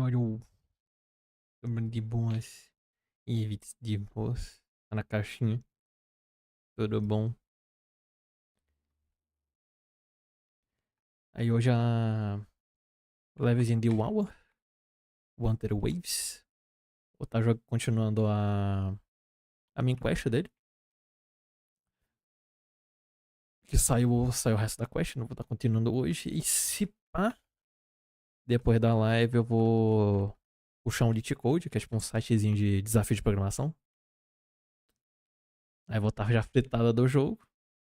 Olha, de boas e vídeos de boas. Tá na caixinha. Tudo bom? Aí hoje a levezinha de Wawa, Wanted Waves. Vou tá continuando a main quest dele. Que saiu o resto da quest, não vou estar continuando hoje. E se pá, depois da live eu vou puxar um Cheat Code, que é tipo um sitezinho de desafio de programação. Aí vou estar já fritada do jogo.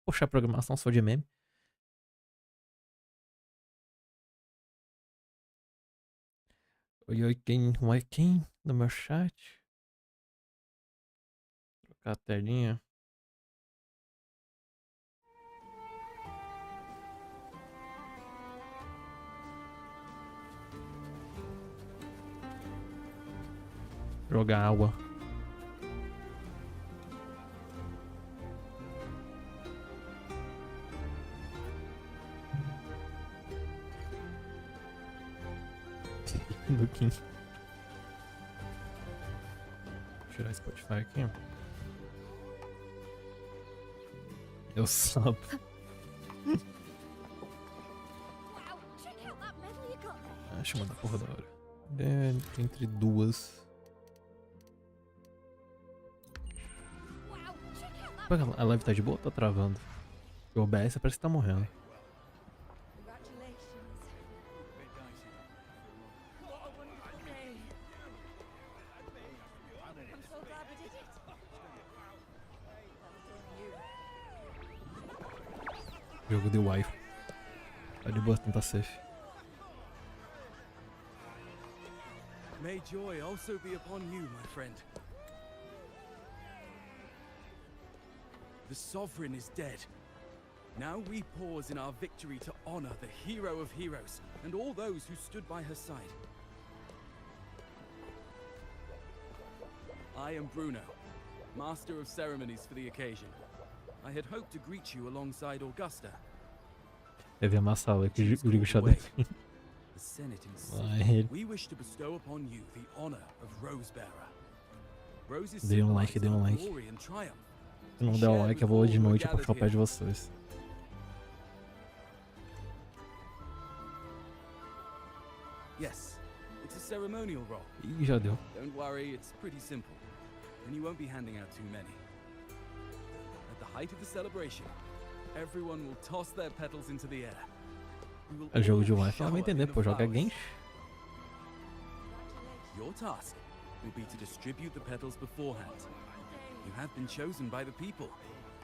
Puxar a programação só de meme. Oi, quem no meu chat? Trocar a telinha. Jogar água. Do Kim. Vou tirar Spotify aqui. Eu sabo. Deixa eu mandar porra da hora. É entre duas. A live tá de boa ou tá travando? O OBS parece que tá morrendo. Jogo de Wi-Fi. Tá de boa, tentar safe. May joy also be upon you, my friend. The Sovereign is dead. Now we pause in our victory to honor the hero of heroes and all those who stood by her side. I am Bruno, Master of Ceremonies for the occasion. I had hoped to greet you alongside Augusta. Deve amassar o que liga o xadrez. The Senate insists. We wish to bestow upon you the honor of Rosebearer. Roses Dê um like, dê um like. glory and triumph. Se não der o like, eu vou de noite puxar o pé de vocês. Yes, it's a ceremonial roll. Ih, já deu. Don't worry, it's pretty simple. And you won't be handing out too many. At the height of the celebration, everyone will toss their petals into the air. É jogo de Wi-Fi, ela vai entender, pô, joga Genshin. Your task will be to distribute the petals beforehand. You have been chosen by the people,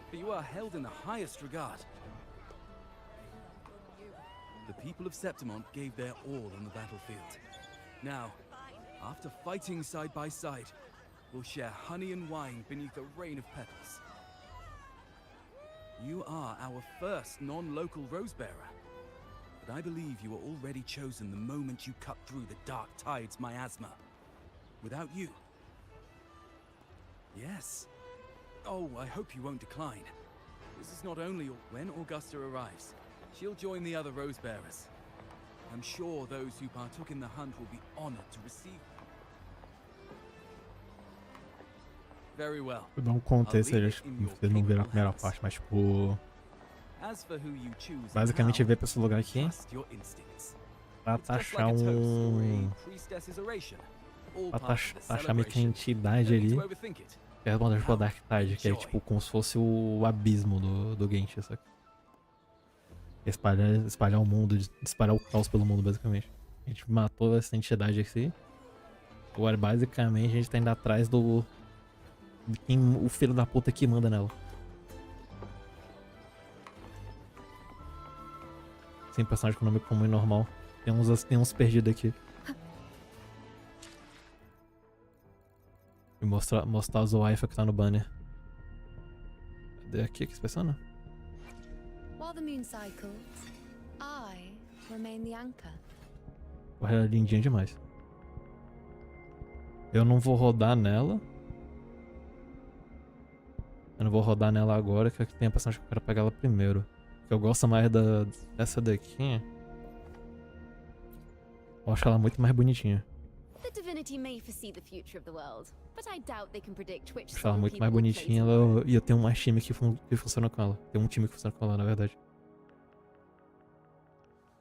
but you are held in the highest regard. The people of Septimont gave their all on the battlefield. Now, after fighting side by side, we'll share honey and wine beneath a rain of petals. You are our first non-local Rosebearer, but I believe you were already chosen the moment you cut through the dark tide's miasma. Without you. Yes. Oh, I hope you won't decline. This is not only when Augusta arrives, she'll join the other Rosebearers. I'm sure those who partook in the hunt will be honored to receive them. Very well. Vou dar um contexto aí, vocês não viram a primeira parte, mas tipo... Basicamente veio pra esse lugar aqui pra taxar pra taxar meio que a entidade ali, que é uma das Dark Tide, que é tipo como se fosse o abismo do Genshin, saca? Espalhar o mundo, espalhar o caos pelo mundo, basicamente. A gente matou essa entidade aqui. Agora, basicamente, a gente tá indo atrás do o filho da puta que manda nela. Sem personagem com nome comum e normal. Tem uns perdidos aqui. E mostrar os Wi-Fi que tá no banner. Cadê aqui que inspeção? While the moon cycles, I remain the anchor. Porra, ela é lindinha demais. Eu não vou rodar nela. Eu não vou rodar nela agora, que aqui tem a personagem que eu quero pegar ela primeiro. Eu gosto mais dessa daqui. Eu acho ela muito mais bonitinha. Humanity may foresee the future of the world, but I doubt they can predict which Acho ela song muito people mais will play bonitinha. tomorrow. E eu tenho mais time que funciona com ela. Tem um time que funciona com ela, na verdade.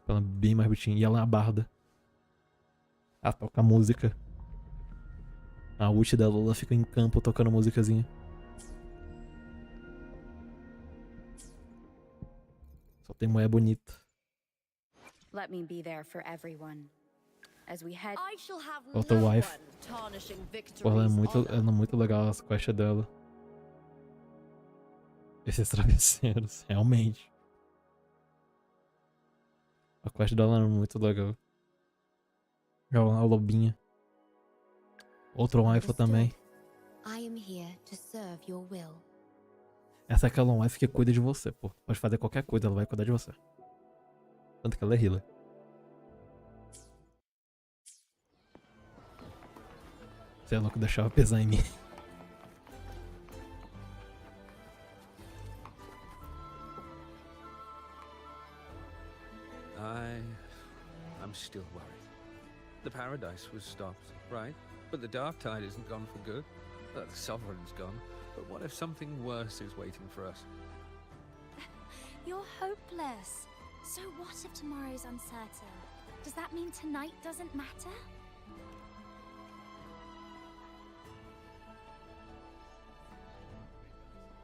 Ela é bem mais bonitinha. E ela é uma barda. Ela toca música. A ult dela, ela fica em campo tocando musicazinha. Só tem mulher bonita. Let me be there for everyone. As we head. I shall have Outra no wife. one tarnishing Pô, ela é victory's muito legal as quests dela. Esses travesseiros, realmente. A quest dela é muito legal. A lobinha. Outro wife também. I am here to serve your will. Essa é aquela wife que cuida de você, pô. Pode fazer qualquer coisa, ela vai cuidar de você. Tanto que ela é healer. Você é louco, deixava pesar em mim. I'm still worried. The paradise was stopped, right? But the dark tide isn't gone for good. The sovereign's gone. But what if something worse is waiting for us? You're hopeless. So what if tomorrow's uncertain? Does that mean tonight doesn't matter?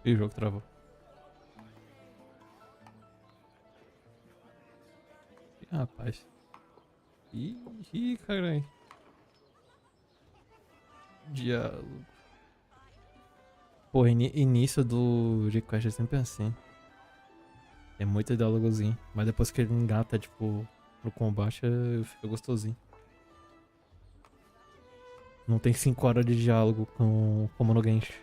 Ih, o jogo travou. Ih, rapaz. Ih, caralho. Diálogo. Pô, início do request é sempre assim. É muito diálogozinho. Mas depois que ele engata, tipo, pro combate, fica gostosinho. Não tem 5 horas de diálogo como no Genshin.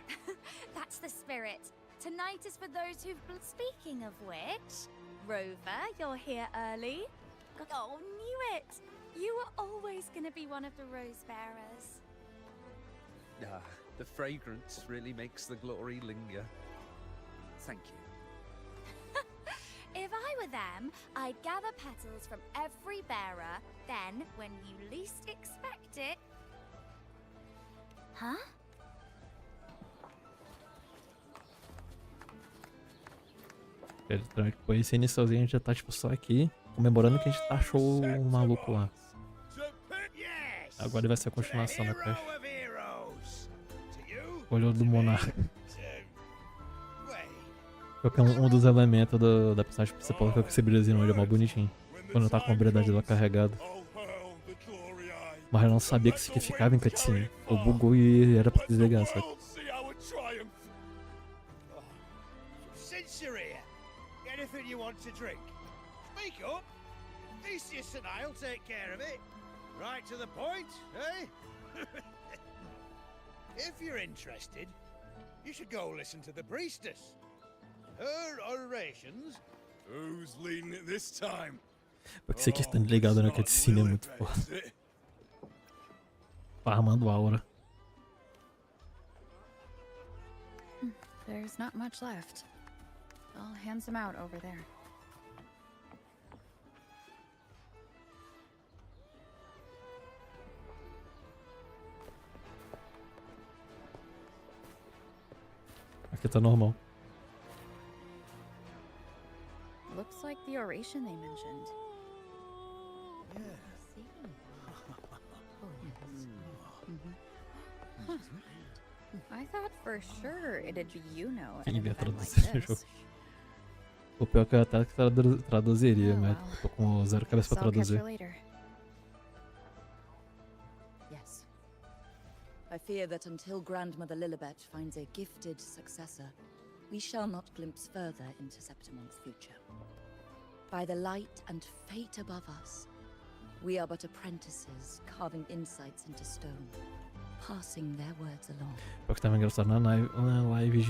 That's the spirit. Tonight is for those who've. Speaking of which, Rover, you're here early. Oh, knew it. You were always gonna be one of the rose bearers. Ah, the fragrance really makes the glory linger. Thank you. If I were them, I'd gather petals from every bearer, then, when you least expect it... Huh? Depois esse iníciozinho a gente já tá tipo só aqui, comemorando que a gente achou o maluco lá. Agora vai ser a continuação da quest. Olho do monarca. Que é um dos elementos da personagem principal que é esse brilhozinho, ele é mó bonitinho. Quando tá com a habilidade dela carregada. Mas eu não sabia que significava em cutscene. Eu bugou e era pra desligar, sabe? Since you're here, anything you want to drink? Speak up. Theseus and I'll take care of it. Right to the point, eh? If you're interested, you should go listen to the priestess. Her orations. Who's leading it this time? Porque você que está ligado na cutscene é muito foda. Farmando aura. There's not much left. I'll hand some out over there. Aqui tá normal. Looks like the oration they mentioned. I thought for sure it'd be at Quem an vê event like traduzir o jogo? this. O pior que eu até traduziria, Oh, mas well. tô com zero cabeça pra I'll catch traduzir. her later. Yes. I fear that until Grandmother Lilibet finds a gifted successor, we shall not glimpse further into Septimon's future. By the light and fate above us, we are but apprentices carving insights into stone, passing their words along. O que tava engraçado na live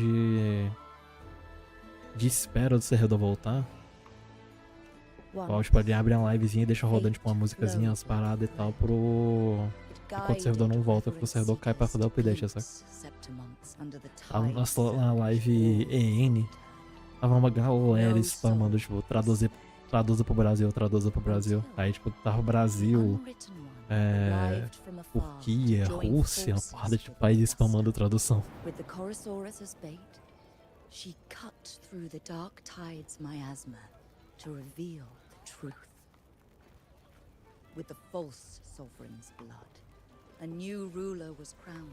de espera do servidor voltar. Ó, tipo, ele abre a livezinha e deixa rodando tipo uma musicazinha, as paradas e tal enquanto o servidor não volta, porque o servidor cai pra fazer o update, sabe? Na live EN, tava uma galera spamando, tipo, traduza pro Brasil. Aí, tipo, tava o Brasil, arrived from afar Turquia, to join Rússia, uma forces porrada de with países Augusta. spamando tradução. With the Chorosaurus as bait, she cut through the dark tide's miasma to reveal the truth. With the false sovereign's blood, a new ruler was crowned.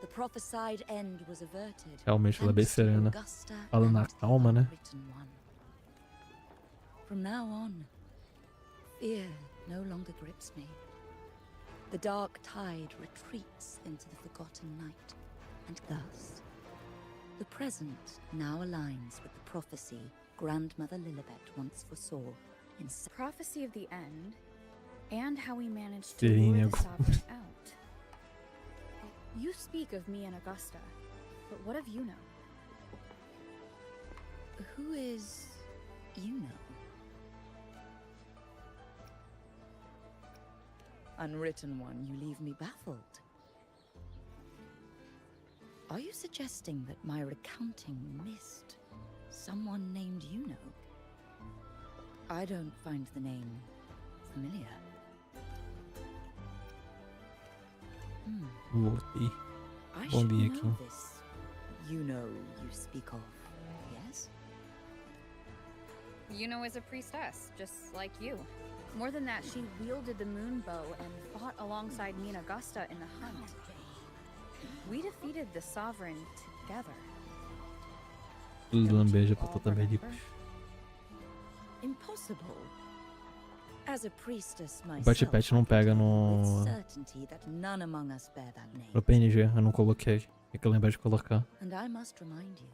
The prophesied end was averted. Realmente ela é bem thanks to serena. Augusta Fala na and the calma, né? Unwritten One. From now on, fear no longer grips me. The dark tide retreats into the forgotten night, and thus, the present now aligns with the prophecy Grandmother Lilibet once foresaw in Prophecy of the end, and how we managed to lure Serena. the sovereign out. You speak of me and Augusta, but what of Yuno? Who is Yuno? Unwritten One, you leave me baffled. Are you suggesting that my recounting missed someone named Yuno? I don't find the name familiar. Voltei. I Bom should dia know aqui. this Yuno you speak of, yes? Yuno is a priestess, just like you. More than that, she wielded the moon bow and fought alongside me and Augusta in the hunt. We defeated the sovereign together. Lambeja pra All toda vez. remember? Impossible. As a priestess O myself, Batipet não pega no. with certainty that none among us bear that name. No PNG, eu não coloquei. Tem que lembrar de colocar. And I must remind you,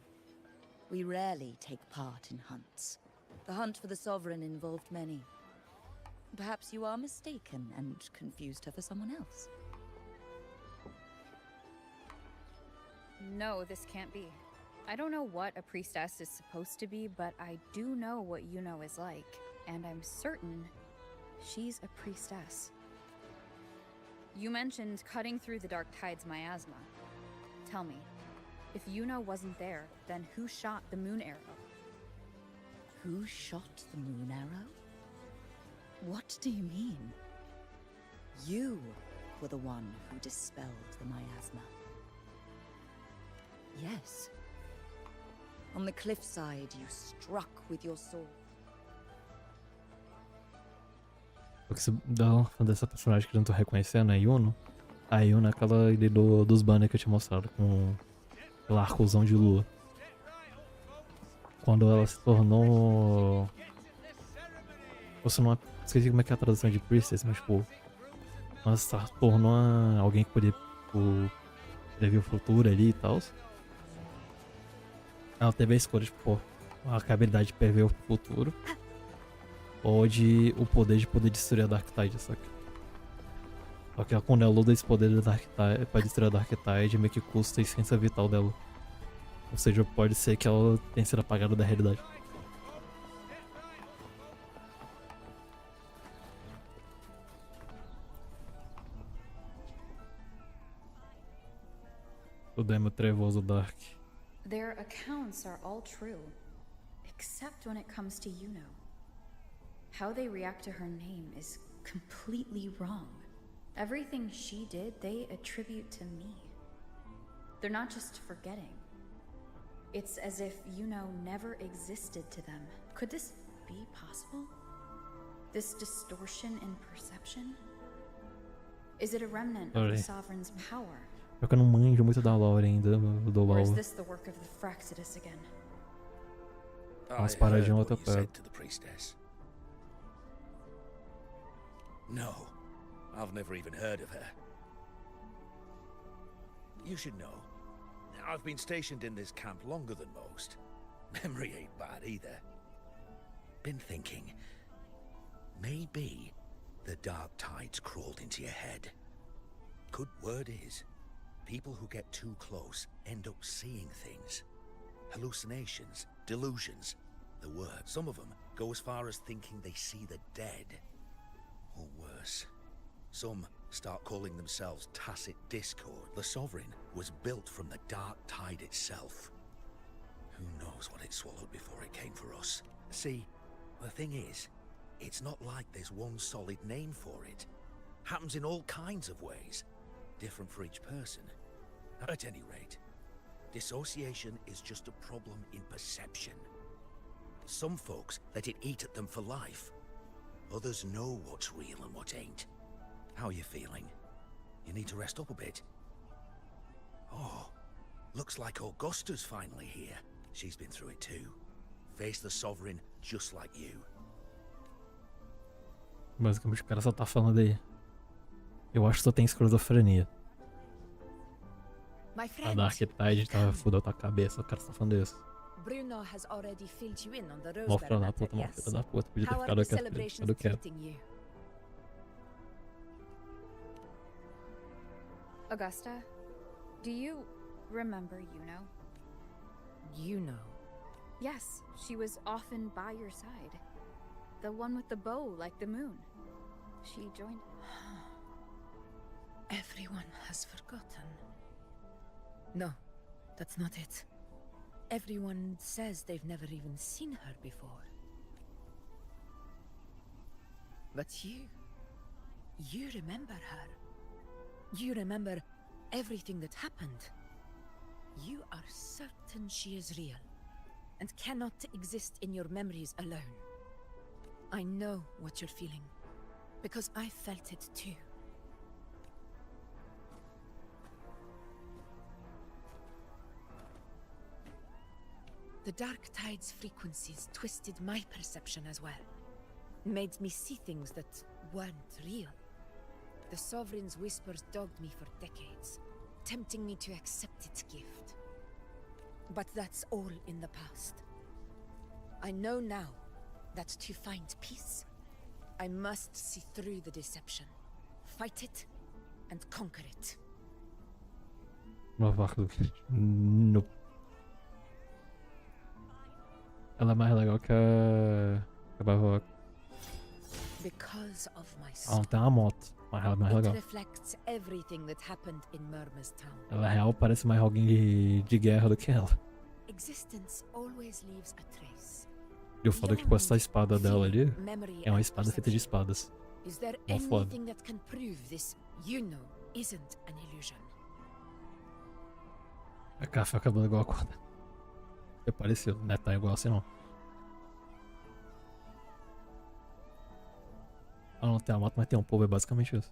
we rarely take part in hunts. The hunt for the sovereign involved many. Perhaps you are mistaken and confused her for someone else. No, this can't be. I don't know what a priestess is supposed to be, but I do know what Yuno is like, and I'm certain she's a priestess. You mentioned cutting through the dark tide's miasma. Tell me, if Yuno wasn't there, then who shot the moon arrow? Who shot the moon arrow? What do you mean? You were the one who dispelled the miasma. Yes. On the cliffside, you struck with your sword. O que se dá dessa personagem que eu não tô reconhecendo é a Yuno. A Yuno é aquela ali dos banners que eu tinha mostrado, com aquela arcozão de lua. Quando ela se tornou. Você não. Esqueci como é que é a tradução de Priestess, mas tipo. Ela se tornou alguém que podia prever o futuro ali e tal. Ela teve a escolha de, pô, a habilidade de prever o futuro. Ou de o poder de destruir a Dark Tide, saca? Só que quando ela usa esse poder da Dark Tide pra destruir a Dark Tide, meio que custa a essência vital dela. Ou seja, pode ser que ela tenha sido apagada da realidade. O demo trevoso Dark. Their accounts are all true, except when it comes to Yuno. How they react to her name is completely wrong. Everything she did, they attribute to me. They're not just forgetting. It's as if Yuno never existed to them. Could this be possible? This distortion in perception? Is it a remnant of the Sovereign's power? Só que eu não manjo muito da lore ainda, do Or is LoL. this the work of the Fraxidus again? Umas I paradinhas heard outra what you said perto. to the priestess. No, I've never even heard of her. You should know, I've been stationed in this camp longer than most. Memory ain't bad either. Been thinking, maybe the dark tides crawled into your head. Good word is, people who get too close end up seeing things. Hallucinations, delusions, the word. Some of them go as far as thinking they see the dead. Or worse. Some start calling themselves tacit discord. The Sovereign was built from the dark tide itself. Who knows what it swallowed before it came for us? See, the thing is, it's not like there's one solid name for it. Happens in all kinds of ways, different for each person. At any rate, dissociation is just a problem in perception. Some folks let it eat at them for life. Others know what's real and what ain't. How are you feeling? You need to rest up a bit. Oh, looks like Augusta's finally here. She's been through it too. Faced the Sovereign just like you. Basicamente o cara só tá falando aí. Eu acho que só tem esquizofrenia. My A friend, Dark Tide tá fudeu tua cabeça, o cara tá falando isso. Bruno has already filled you in on the Rose Mó filha da matter, puta, mó yes? filha da puta. Podia ter How are ficado the aqui, celebrations eu quero. treating you? Augusta, do you remember Yuno? You know. Yes, she was often by your side. The one with the bow like the moon. She joined. Everyone has forgotten. No, that's not it. Everyone says they've never even seen her before. But you remember her. You remember everything that happened. You are certain she is real and cannot exist in your memories alone. I know what you're feeling, because I felt it too. The Dark Tide's frequencies twisted my perception as well. Made me see things that weren't real. The Sovereign's whispers dogged me for decades, tempting me to accept its gift. But that's all in the past. I know now that to find peace, I must see through the deception, fight it, and conquer it. Uma vaca do que. Nope. Ela é mais legal que a Barroca. Because of my Ela soul, não tem uma moto, mas ela é mais it legal. reflects everything that happened in Murmur's town. Ela é real, parece mais alguém de guerra do que ela. Existence always leaves a trace. E o foda é que tipo, essa espada dela ali Memory é uma and espada feita de perception. espadas. Is there Mó foda. anything that can prove this isn't an illusion? A Café acabando igual a corda. É parecido, não é tão igual assim não. Ela não tem a moto, mas tem um povo, é basicamente isso.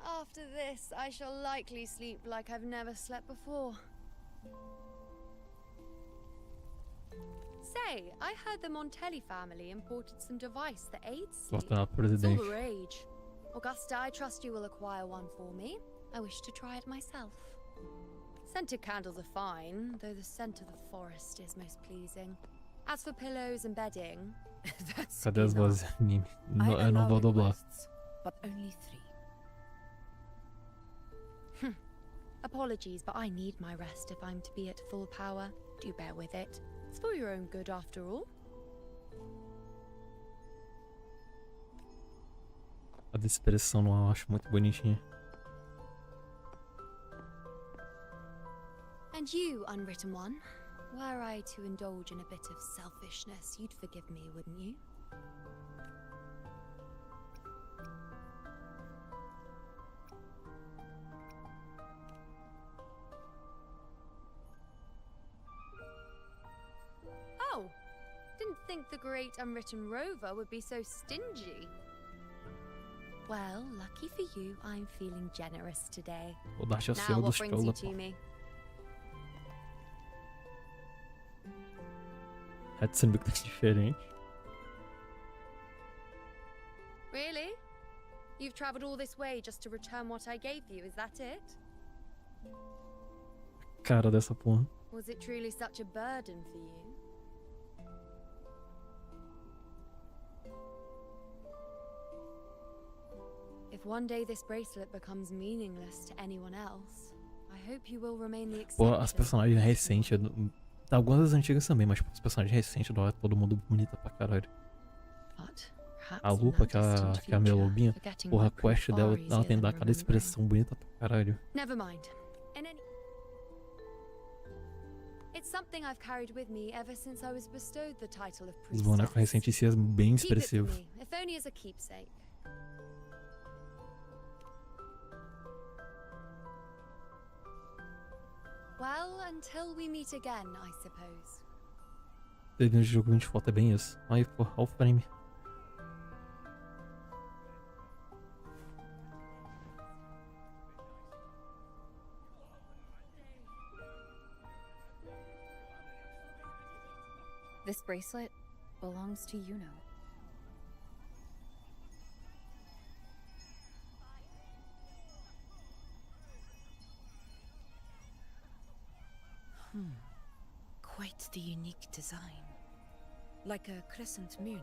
After this, I shall likely sleep like I've never slept before. Say, I heard the Montelli family imported some device that aids sleep. Tornar It's all presidente. the rage. Augusta, I trust you will acquire one for me. I wish to try it myself. Scented candles are fine, though the scent of the forest is most pleasing. As for pillows and bedding, That's Cadê as enough. vozes anime? I Eu não allow vou dublar. requests, but only 3. apologies, but I need my rest if I'm to be at full power. Do bear with it. It's for your own good after all. A descrição não eu acho muito bonitinha. And you, unwritten one, were I to indulge in a bit of selfishness, you'd forgive me, wouldn't you? Oh, didn't think the great unwritten rover would be so stingy. Well, lucky for you, I'm feeling generous today. O Dash é o Now, selo what dos brings you Chola, to pô. me? Hudson Book tá diferente. Really? You've travelled all this way just to return what I gave you, is that it? Cara dessa porra. Was it truly such a burden for you? If one day this bracelet becomes meaningless to anyone else, I hope you will remain the Pô, as exception. personagens recentes. Algumas das antigas também, mas tipo, os personagens recentes do todo mundo bonita pra caralho. But A lupa, que é a minha lobinha. Porra, a quest dela, ela tem que dar cada expressão bonita pra caralho. Never mind. It's something I've carried with me ever since I was bestowed the title of Os bonecos recentes em si é bem Keep it for expressivos. me, if only as a keepsake. Well, until we meet again, I suppose. Dentro de jogo de foto é bem isso. Aí, pô, olha o frame. This bracelet belongs to Yuno. Quite the unique design. Like a crescent moon.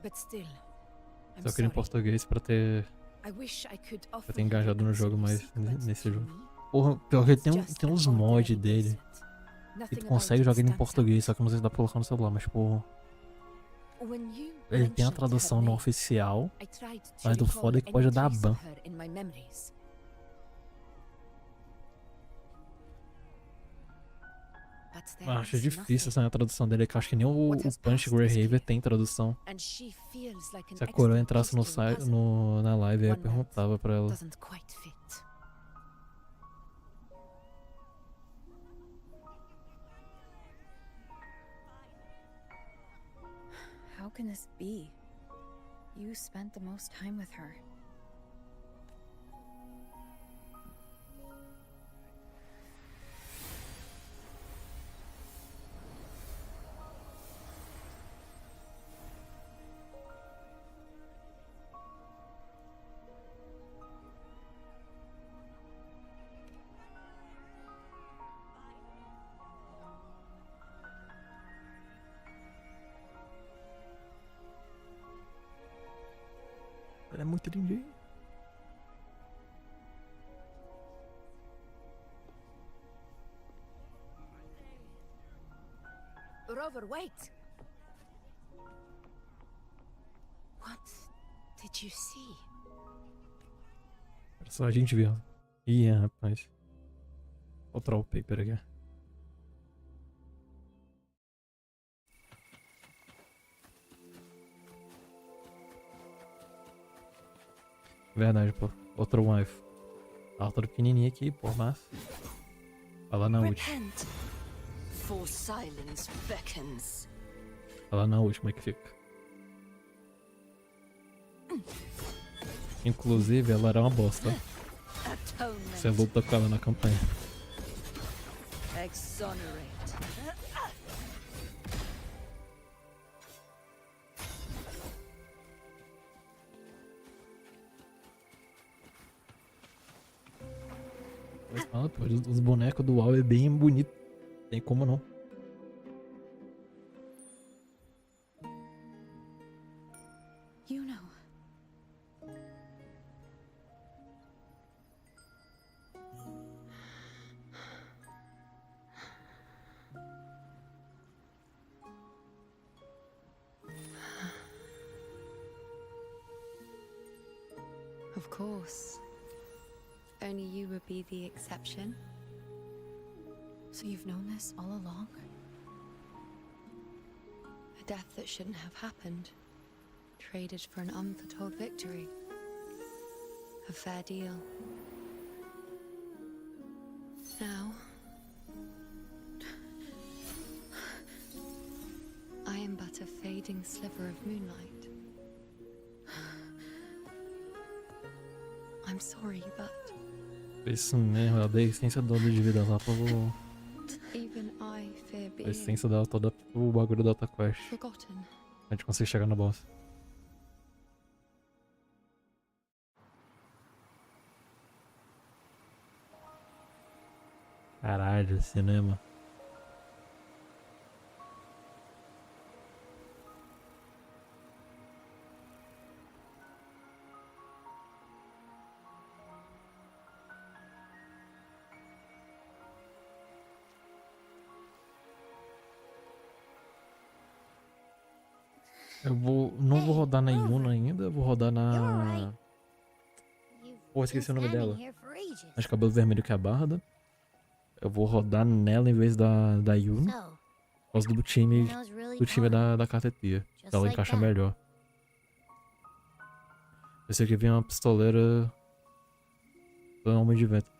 But still, I'm Só queria em sorry. português pra ter I wish I could offer ter you engajado no jogo some mais secret nesse to jogo. me. Porra, pior que ele tem Just tem an uns mods ordinary dele. bracelet. E Nothing tu about consegue it jogar ele em stands português, out. só que não sei se dá pra colocar no celular, mas porra. When you Ele tem a mentioned tradução her não name, oficial, I tried to mas do recall foda é que pode any dar trace ban. of her in my memories. But there Acho is difícil nothing. essa tradução dele, que eu acho que nem o What has Punch passed is Greyhaven clear. tem tradução. And she feels like an Se a coroa extant entrasse no, piece to a puzzle. na live, eu One that perguntava pra ela. doesn't quite fit. How can this be? You spent the most time with her. Ela é muito lindinha. Rover, wait! What did you see? Era só a gente ver. Ih, rapaz. Outro wallpaper aqui. Verdade, pô. Outro wife. Ela toda pequenininha aqui, pô, mas. Vai lá na última. Repent, for silence beckons. Vai lá na última que fica. Inclusive, ela era uma bosta. Você Atonement, luta com ela na campanha. exonerate. Mas fala, pô, os bonecos do WoW é bem bonito. Tem como não. You know. Of course. Only you would be the exception. So you've known this all along? A death that shouldn't have happened. Traded for an unforetold victory. A fair deal. Now, I am but a fading sliver of moonlight. I'm sorry, but Isso mesmo, ela deu a essência toda de vida lá pro. even I fear A being essência dela toda pro bagulho da outra quest. forgotten. A gente consegue chegar no boss. Caralho, cinema. Não vou rodar na Yuna ainda, vou rodar na... Pô, esqueci o nome dela. Mas cabelo vermelho que é a Barda. Eu vou rodar nela em vez da Yuna. Por causa do time da Catetia. Ela encaixa melhor. Esse aqui vem uma pistoleira... Homem de vento.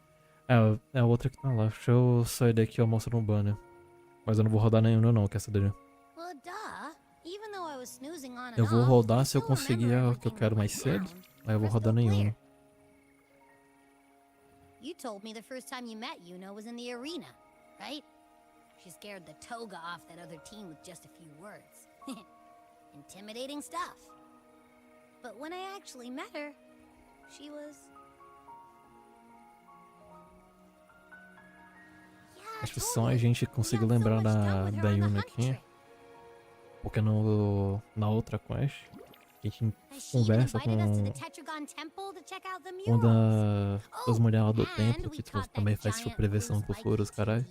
É a outra que tá lá. Deixa eu sair daqui e eu mostro no banner. Mas eu não vou rodar na Yuna não, que essa daí. Eu vou rodar se eu conseguir a que eu quero mais cedo. Aí eu vou rodar na Yuna. You told me the first time you met Yuno was in the arena, right? She scared the toga off that other team with just a few words. Intimidating stuff. But when I actually met her, she was... Acho que só a gente conseguir lembrar da Yuna aqui. Porque na outra quest, a gente conversa com das mulheres lá do templo, que tipo, também faz tipo, prevenção pro futuro, os caras.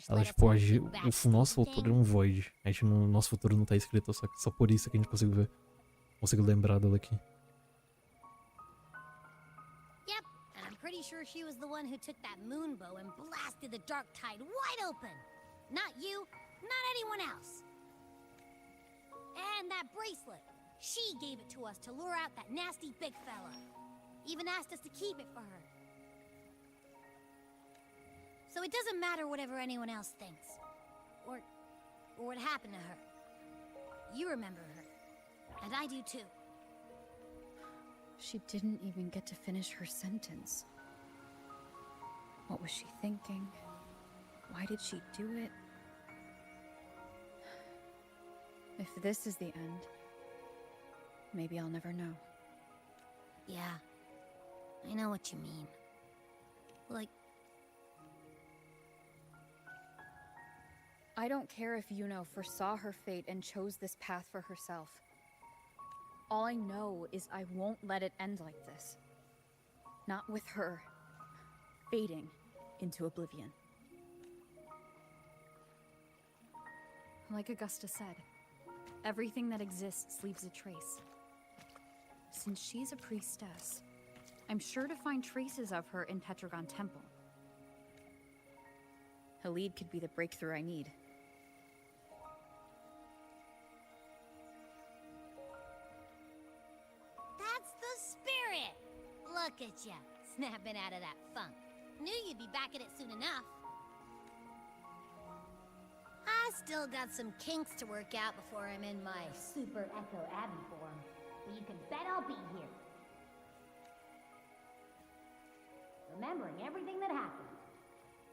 Elas, tipo, o nosso futuro é um void. Nosso futuro não tá escrito, só por isso que a gente conseguiu ver. Conseguiu lembrar dela aqui. Yep, and I'm pretty sure she was the one who took that moon bow and blasted the dark tide wide open. Not you, not anyone else. And that bracelet. She gave it to us to lure out that nasty big fella. Even asked us to keep it for her. So it doesn't matter whatever anyone else thinks. Or what happened to her. You remember her. And I do too. She didn't even get to finish her sentence. What was she thinking? Why did she do it? If this is the end, maybe I'll never know. Yeah, I know what you mean. Like... I don't care if Yuno foresaw her fate and chose this path for herself. All I know is I won't let it end like this. Not with her fading into oblivion. Like Augusta said, everything that exists leaves a trace. Since she's a priestess, I'm sure to find traces of her in Tetragon Temple. Halid could be the breakthrough I need. That's the spirit! Look at ya, snapping out of that funk. Knew you'd be back at it soon enough. I still got some kinks to work out before I'm in my Super Echo Abbey form. But you can bet I'll be here. Remembering everything that happened.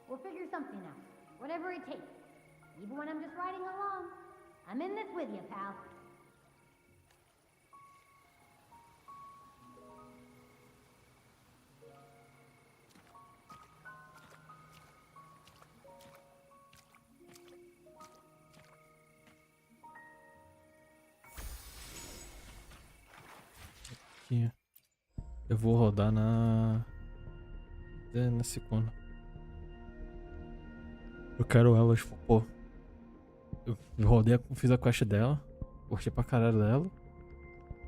We'll figure something out. Whatever it takes. Even when I'm just riding along. I'm in this with you, pal. Aqui. Eu vou rodar na segunda. Eu quero ela, tipo, pô. Eu rodei, fiz a quest dela. Curti pra caralho dela.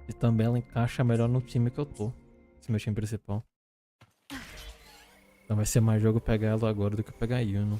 E também ela encaixa melhor no time que eu tô. Esse meu time principal. Então vai ser mais jogo pegar ela agora do que pegar a Yuno.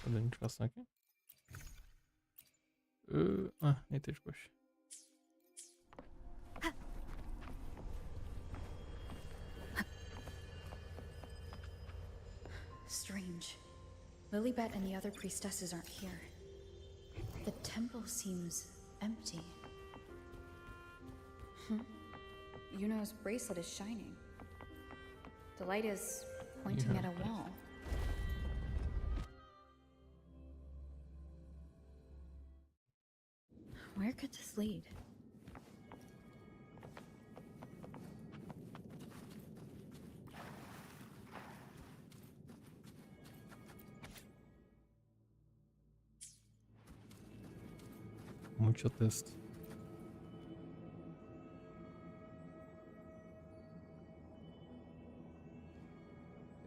Cadê a indicação aqui? Entrei de coxa. Strange. Lilibet and the other priestesses aren't here. The temple seems empty. Yuno's bracelet is shining. The light is pointing at a wall. Where could this lead? Muito o texto.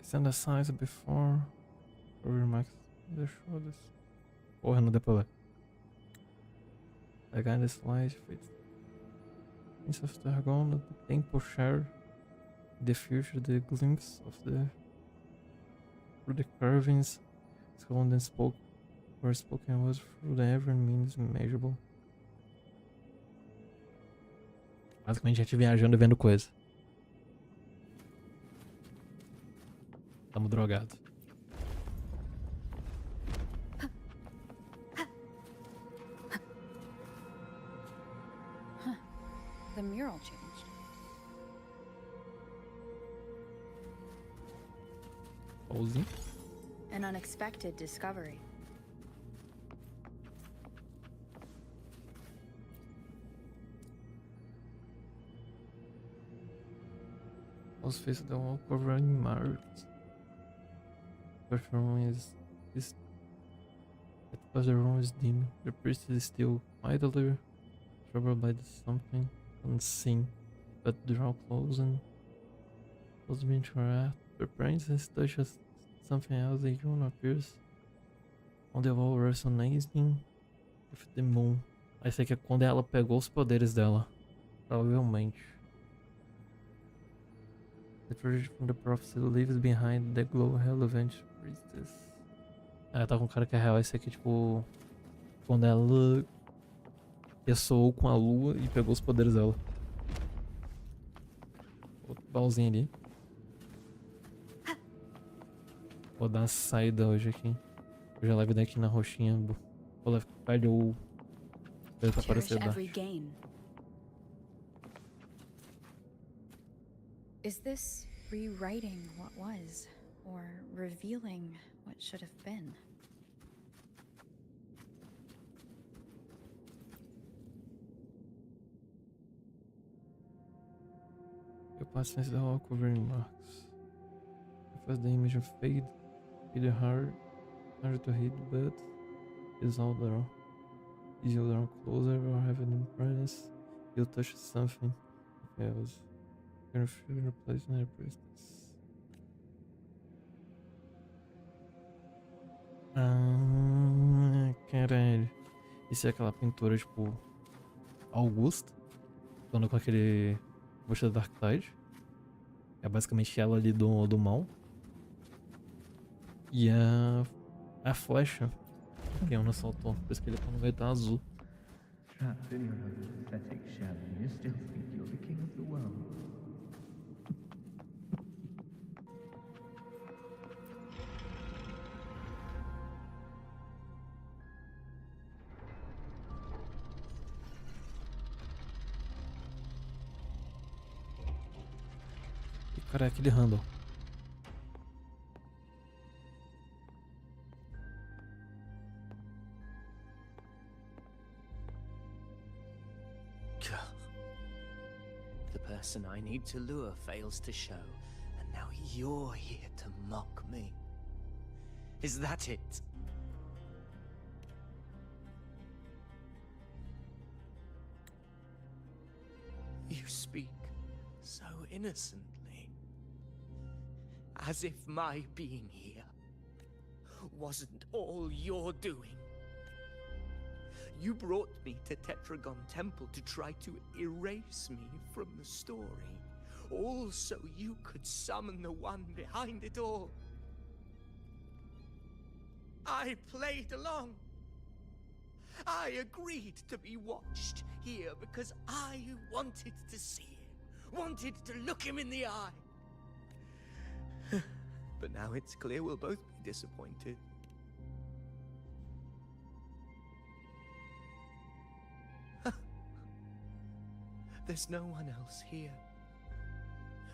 Send a size before remarks the shoulders. Porra, não deu pra ler. The guy in the slide fits. Instead of the dragon, the tempo share the future, the glimpse of the through the carvings, skull and spoke or spoken was through the ever means measurable. Basicamente a gente viajando e vendo coisa. Tamo drogado. The mural changed. Pauzinho. An unexpected discovery. Os faces the wall covered in marks. The room is because the room is dim. The priest is still idly troubled by something unseen, but draw close and close me to her. The princess touches something else. The moon appears on the wall, resonating with the moon. Aí sei que é quando ela pegou os poderes dela, provavelmente. The treasure from the prophecy leaves behind the glow relevant priestess. Ah, tá com cara que é real. Esse aqui, tipo, quando ela ressoou com a lua e pegou os poderes dela. Outro baúzinho ali. Vou dar uma saída hoje aqui. Hoje a live daqui na roxinha. Vou falhou. Ele tá aparecendo. Is this rewriting what was, or revealing what should have been? Your pacience is all covering marks. First the image of fade hard to hit, but is all there. Is you draw closer or have an presence? You touch something else. You're feeling replaced in a priestess. Ah, caralho. Isso é aquela pintura, tipo, Augusta, quando com aquele busto da Dark Tide. É basicamente ela ali do mal. E a flecha que Ana soltou, por isso que ele tá no meio tá azul. Trapped in your own pathetic shell, you still think you're the king of the world. E cara, é aquele handle. The person I need to lure fails to show, and now you're here to mock me. Is that it? You speak so innocently, as if my being here wasn't all you're doing. You brought me to Tetragon Temple to try to erase me from the story, all so you could summon the one behind it all. I played along. I agreed to be watched here because I wanted to see him, wanted to look him in the eye. But now it's clear we'll both be disappointed. There's no one else here.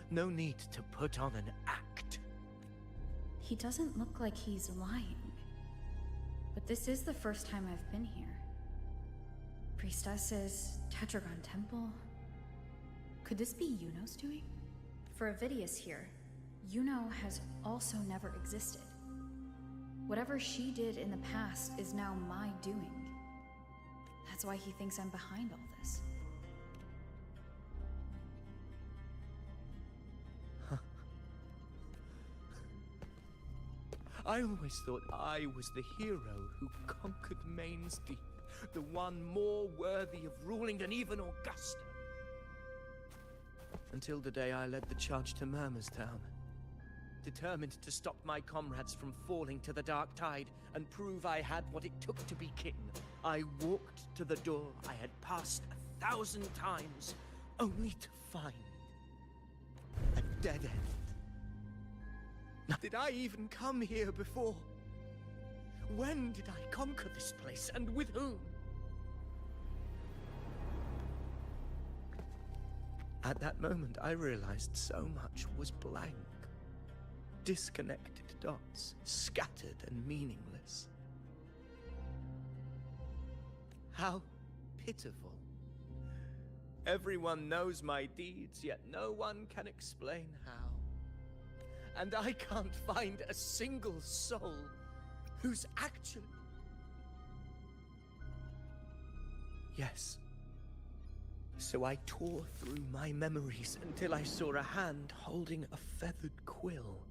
No need to put on an act. He doesn't look like he's lying. But this is the first time I've been here. Priestesses, Tetragon Temple. Could this be Yuno's doing? For Avidius here, Yuno has also never existed. Whatever she did in the past is now my doing. That's why he thinks I'm behind all this. I always thought I was the hero who conquered Main's Deep, the one more worthy of ruling than even Augusta. Until the day I led the charge to Murmurstown. Determined to stop my comrades from falling to the dark tide and prove I had what it took to be king, I walked to the door I had passed 1,000 times, only to find a dead end. Did I even come here before? When did I conquer this place, and with whom? At that moment, I realized so much was blank. Disconnected dots, scattered and meaningless. How pitiful. Everyone knows my deeds, yet no one can explain how. And I can't find a single soul who's actually... Yes. So I tore through my memories until I saw a hand holding a feathered quill.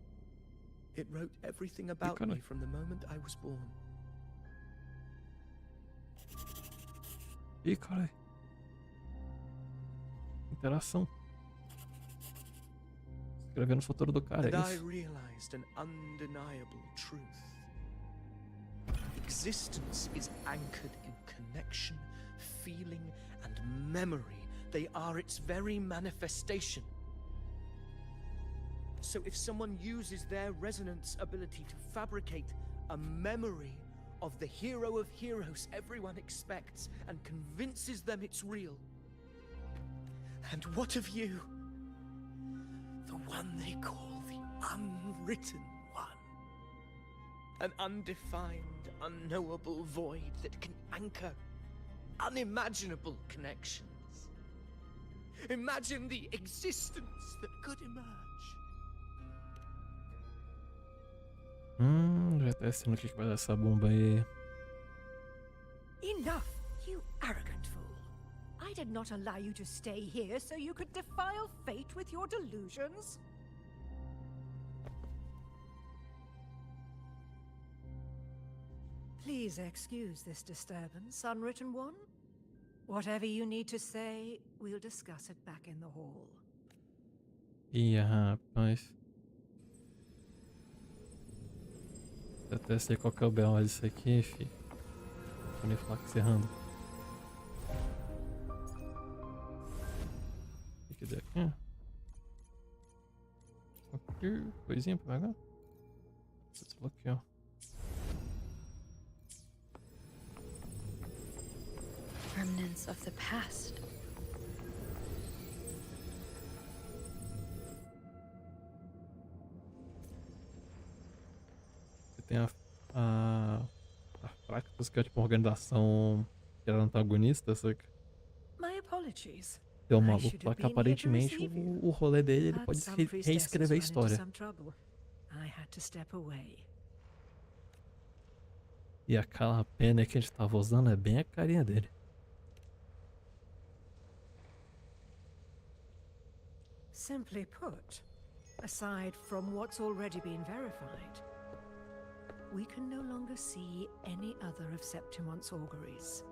It wrote everything about me from the moment I was born. Ih, caralho. Interação. Escrevendo o futuro do cara, And é I isso? realized an undeniable truth. Existence is anchored in connection, feeling, and memory. They are its very manifestation. So if someone uses their resonance ability to fabricate a memory of the hero of heroes everyone expects and convinces them it's real, and what of you? The one they call the unwritten one. An undefined, unknowable void that can anchor unimaginable connections. Imagine the existence that could emerge. Já tá sendo o que vai dar essa bomba aí. Enough, you arrogant fool. I did not allow you to stay here so you could defile fate with your delusions. Please excuse this disturbance, Unwritten One. Whatever you need to say, we'll discuss it back in the hall. Ih, rapaz. Eu até sei qual que é o BO disso aqui, fi. Vou nem falar que encerrando. O que der aqui? Aqui, coisinha pra pegar. Desbloqueou. Remnants of the past. Você tem a Fractus, que é tipo uma organização que era antagonista, saca? My apologies. Tem um I maluco should lá have que been here to aparentemente receive you. o rolê dele ele But pode some priestesses reescrever a ran into história. some trouble. I had to step away. E aquela pena que a gente tava usando é bem a carinha dele. Simply put, aside from what's already been verified, we can no longer see any other of Septimon's auguries.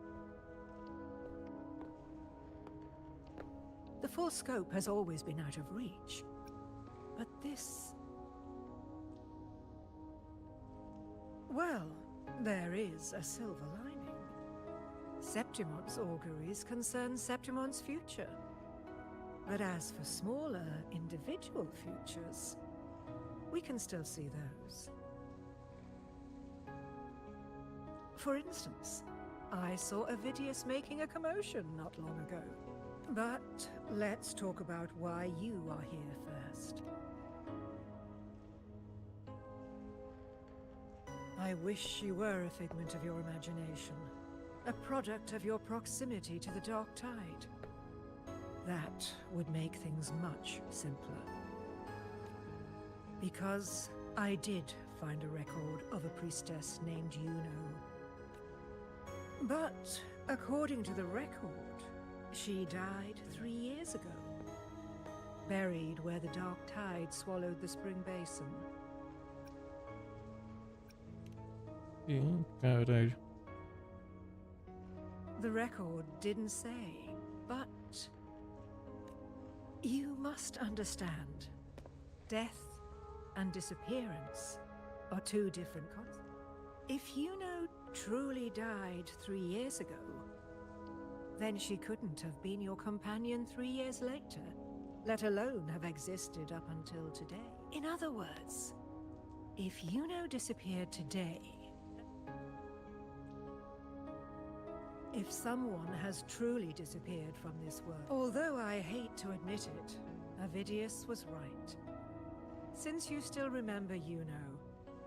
The full scope has always been out of reach, but this... Well, there is a silver lining. Septimon's auguries concern Septimon's future. But as for smaller, individual futures, we can still see those. For instance, I saw Avidius making a commotion not long ago. But let's talk about why you are here first. I wish you were a figment of your imagination, a product of your proximity to the Dark Tide. That would make things much simpler. Because I did find a record of a priestess named Yuno. But according to the record, she died 3 years ago. Buried where the dark tide swallowed the spring basin. Caralho. The record didn't say, but you must understand. Death and disappearance are two different concepts. If Yuno truly died 3 years ago, then she couldn't have been your companion 3 years later, let alone have existed up until today. In other words, if Yuno disappeared today, if someone has truly disappeared from this world, although I hate to admit it, Avidius was right. Since you still remember Yuno,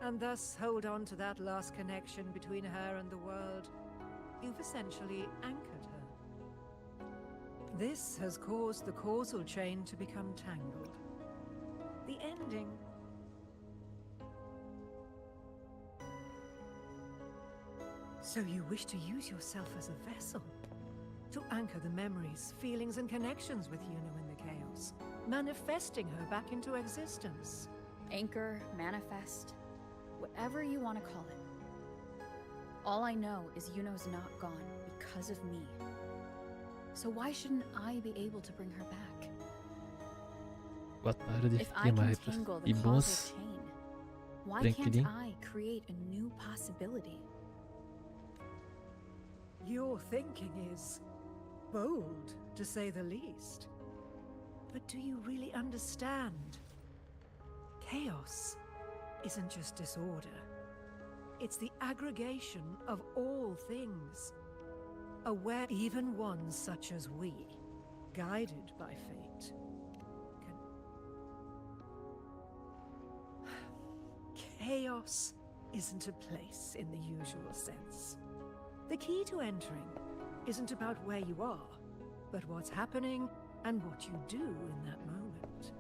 and thus hold on to that last connection between her and the world, you've essentially anchored her. This has caused the causal chain to become tangled. The ending... So you wish to use yourself as a vessel, to anchor the memories, feelings, and connections with Yuno in the chaos, manifesting her back into existence. Anchor, manifest, whatever you want to call it. All I know is Yuno's not gone because of me. So why shouldn't I be able to bring her back? Boa tarde, If I can tangle the e causal boas. chain, why can't I create a new possibility? Your thinking is bold, to say the least. But do you really understand? Chaos isn't just disorder. It's the aggregation of all things. Aware, even ones such as we, guided by fate, Chaos isn't a place in the usual sense. The key to entering isn't about where you are, but what's happening and what you do in that moment.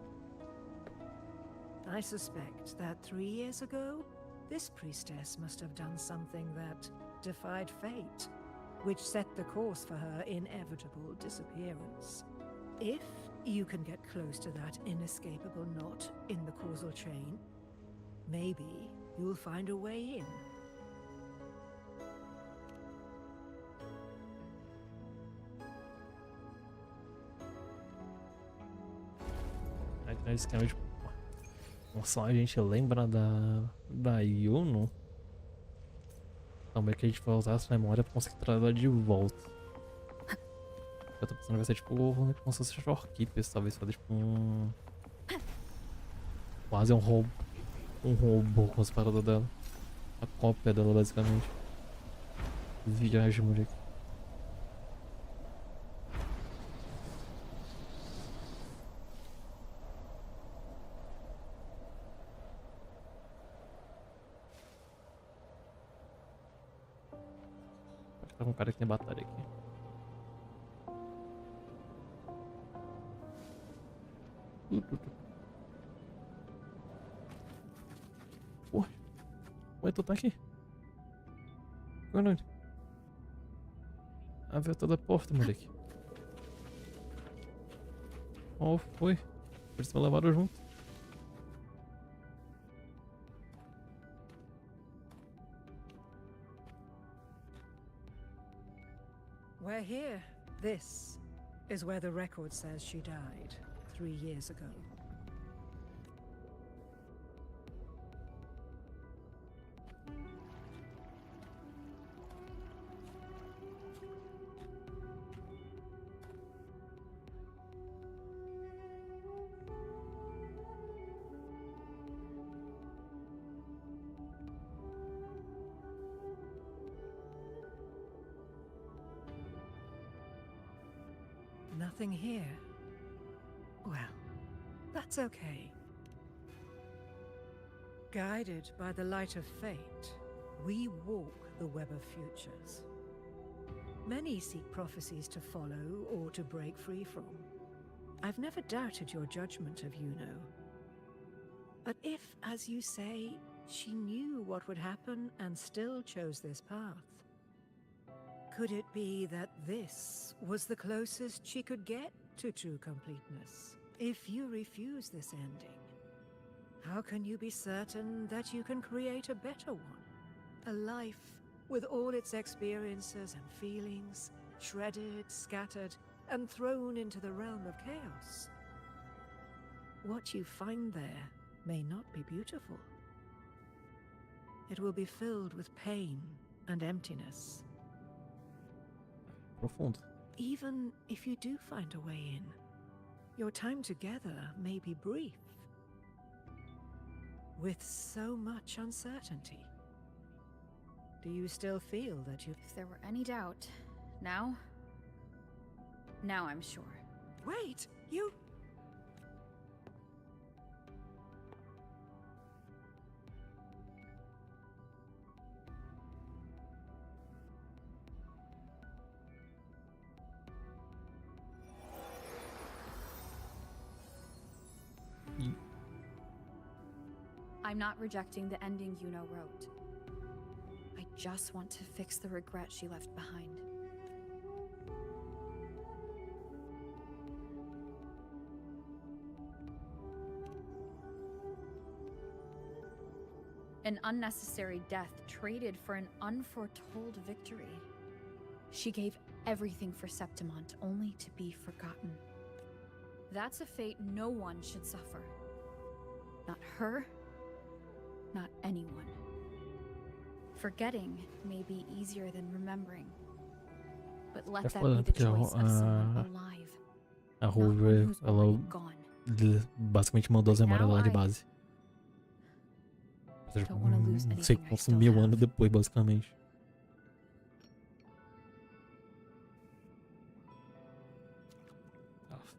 I suspect that 3 years ago, this priestess must have done something that defied fate, which set the course for her inevitable disappearance. If you can get close to that inescapable knot in the causal chain, maybe you'll find a way in. É esquema de... Nossa, a gente lembra da Yuno. Também que a gente vai usar essa memória pra conseguir trazer ela de volta. Eu tô pensando que vai ser tipo como se fosse Shorekeepers, talvez fazer tipo um... Quase um robô com as paradas dela. A cópia dela, basicamente. Viagem, moleque. Tá com um cara que tem batalha aqui. Ué, tu tá aqui? Caralho. Abriu toda a porta, moleque. Oh, foi. Por isso me levaram junto. We're here. This is where the record says she died 3 years ago. Nothing here. Well, that's okay. Guided by the light of fate, we walk the web of futures. Many seek prophecies to follow or to break free from. I've never doubted your judgment of Yuno. But if, as you say, she knew what would happen and still chose this path, Could it be that this was the closest she could get to true completeness? If you refuse this ending, how can you be certain that you can create a better one? A life with all its experiences and feelings, shredded, scattered, and thrown into the realm of chaos. What you find there may not be beautiful. It will be filled with pain and emptiness. Profundo. Even if you do find a way in, your time together may be brief, with so much uncertainty. Do you still feel that you... If there were any doubt, now I'm sure. Wait, you... I'm not rejecting the ending Yuno wrote. I just want to fix the regret she left behind. An unnecessary death traded for an unforetold victory. She gave everything for Septimont, only to be forgotten. That's a fate no one should suffer. Not her, not anyone. Forgetting may be easier than remembering. But let that be the choice of someone alive. A Ruiva, ela basicamente mandou as memórias lá de base. Não sei quantos mil anos depois, basicamente.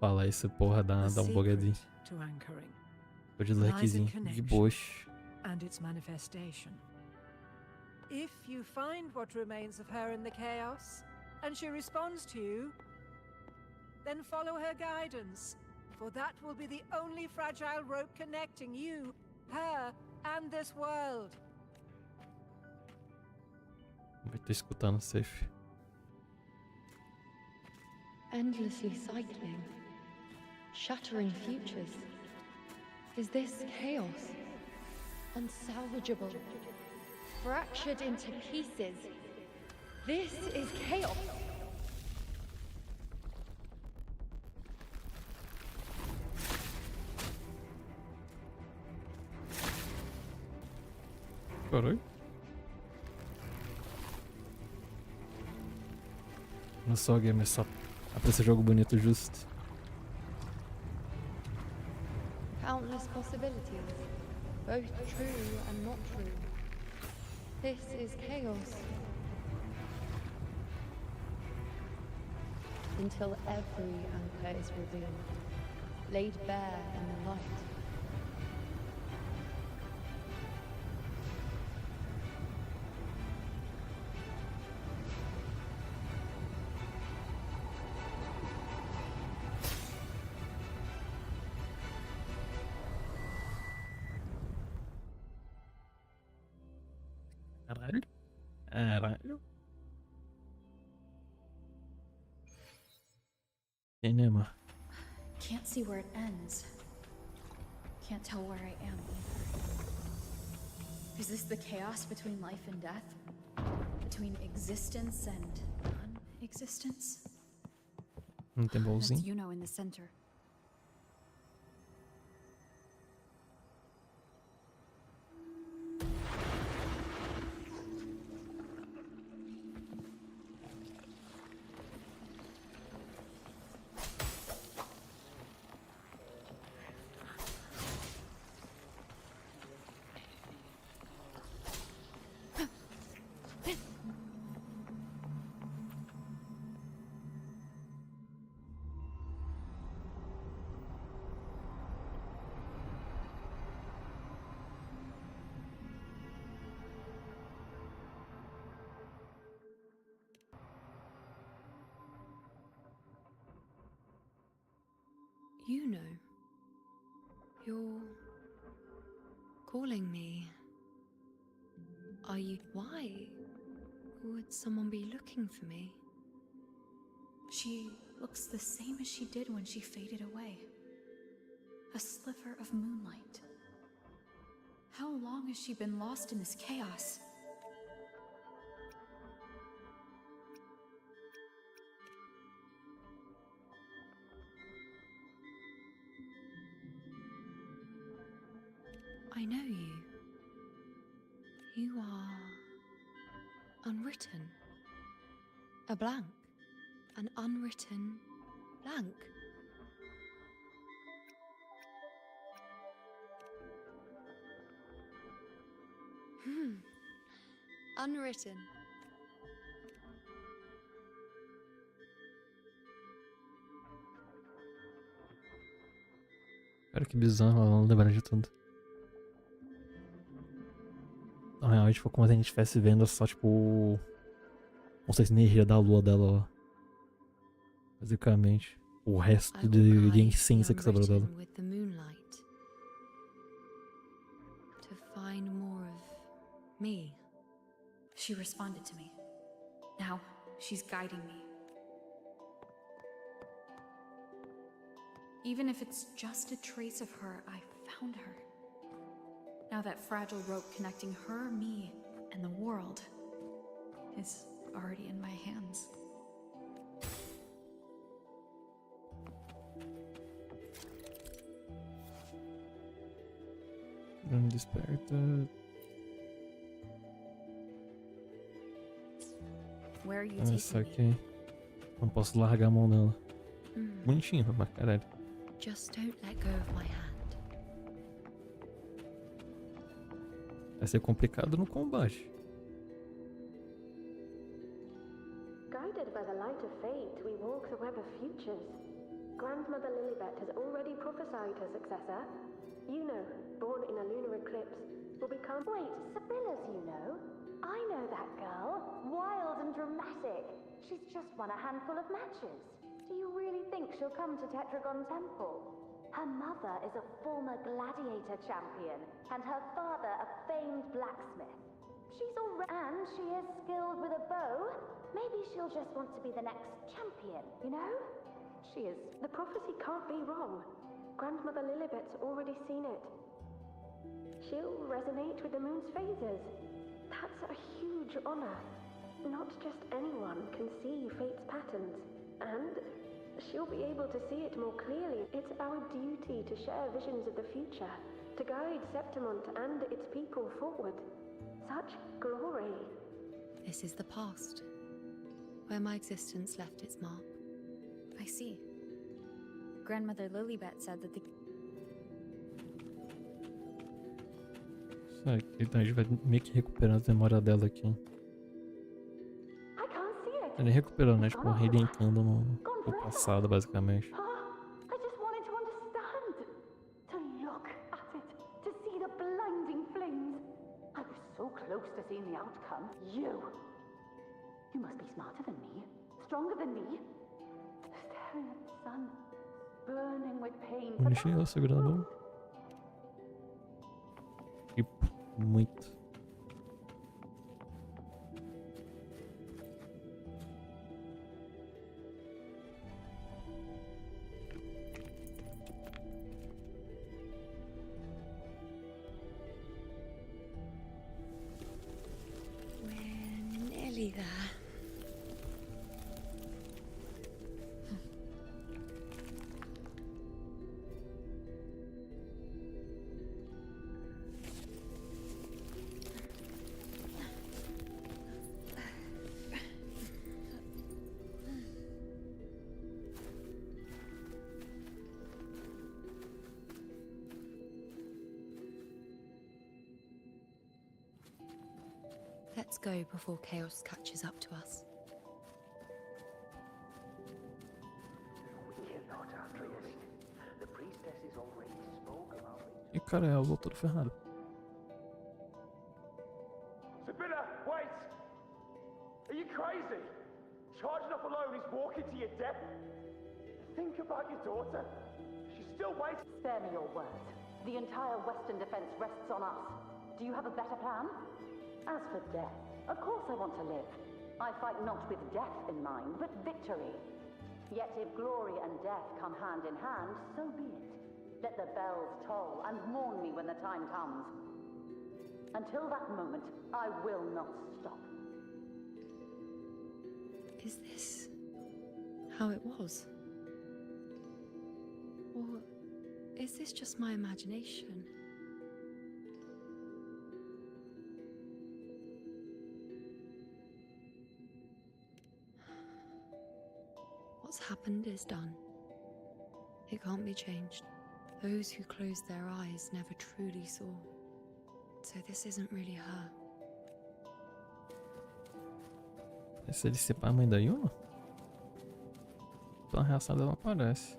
Fala essa porra, dá um bugadinho. Tô de likezinho, de boas. And its manifestation. If you find what remains of her in the chaos, and she responds to you, then follow her guidance, for that will be the only fragile rope connecting you, her, and this world. Vai ter escutando safe. Endlessly cycling, shattering futures. Is this chaos? Unsalvageable, fractured into pieces. This is chaos. Caralho. Não só game, é só pra esse jogo bonito justo. Countless possibilities, both true and not true. This is chaos. Until every anchor is revealed, laid bare in the light. Caralho. Caralho. Cinema. Can't see where it ends. Can't tell where I am either. Is this the chaos between life and death? Between existence and non-existence? Não tem That's bolzinho. Yuno in the center. You know, you're calling me. Are you? Why? Would someone be looking for me? She looks the same as she did when she faded away. A sliver of moonlight. How long has she been lost in this chaos? I know you. You are unwritten. A blank. An unwritten blank. Unwritten. Cara, que bizarro ela não lembrar de tudo. Na real, tipo, como se a gente estivesse vendo só, tipo... Não sei se energia da lua dela, ó. Basicamente. O resto de essência que sobrou dela. With the moonlight. To find more of me. She responded to me. Now, she's guiding me. Even if it's just a trace of her, I found her. Now that fragile rope connecting her, me, and the world is already in my hands. Não desperta. Where are you Só taking me? que não posso largar a mão dela. Bonitinho, mas caralho. Just don't let go of my hand. Vai ser complicado no combate. Guided by the light of fate, we walk the web of futures. Grandmother Lilibet has already prophesied her successor. Yuno, born in a lunar eclipse, will become... Wait, Sibylla's Yuno? I know that girl. Wild and dramatic. She's just won a handful of matches. Do you really think she'll come to Tetragon Temple? Her mother is a former gladiator champion, and her father a famed blacksmith. She's already... And she is skilled with a bow. Maybe she'll just want to be the next champion, you know? She is. The prophecy can't be wrong. Grandmother Lilibet's already seen it. She'll resonate with the moon's phases. That's a huge honor. Not just anyone can see fate's patterns. And she'll be able to see it more clearly. It's our duty to share visions of the future, to guide Septimont and its people forward. Such glory. This is the past, where my existence left its mark. I see. Grandmother Lilibet said that the... Então a gente vai meio que recuperando a memória dela aqui. Tá nem recuperando, né? Tipo, reidentando no passado, basicamente. I just wanted to understand. To look at it. To see the blinding flames. I was so close to seeing the outcome. You must be smarter than me. Stronger than me. Staring at the sun. Burning with pain. Bonitinho ela segurando a mão. Tipo, muito. We're nearly there. Let's go before chaos catches up to us. E cara, é o todo ferrado. Sibylla, wait! Are you crazy? Charging up alone is walking to your death. Think about your daughter. She's still waiting. Spare me your words. The entire Western defense rests on us. Do you have a better plan? As for death, of course I want to live. I fight not with death in mind, but victory. Yet if glory and death come hand in hand, so be it. Let the bells toll and mourn me when the time comes. Until that moment, I will not stop. Is this how it was? Or is this just my imagination? What's happened is done. It can't be changed. Those who closed their eyes never truly saw. So this isn't really her. Essa ele ser a mãe da Yuna? Então a reação dela aparece.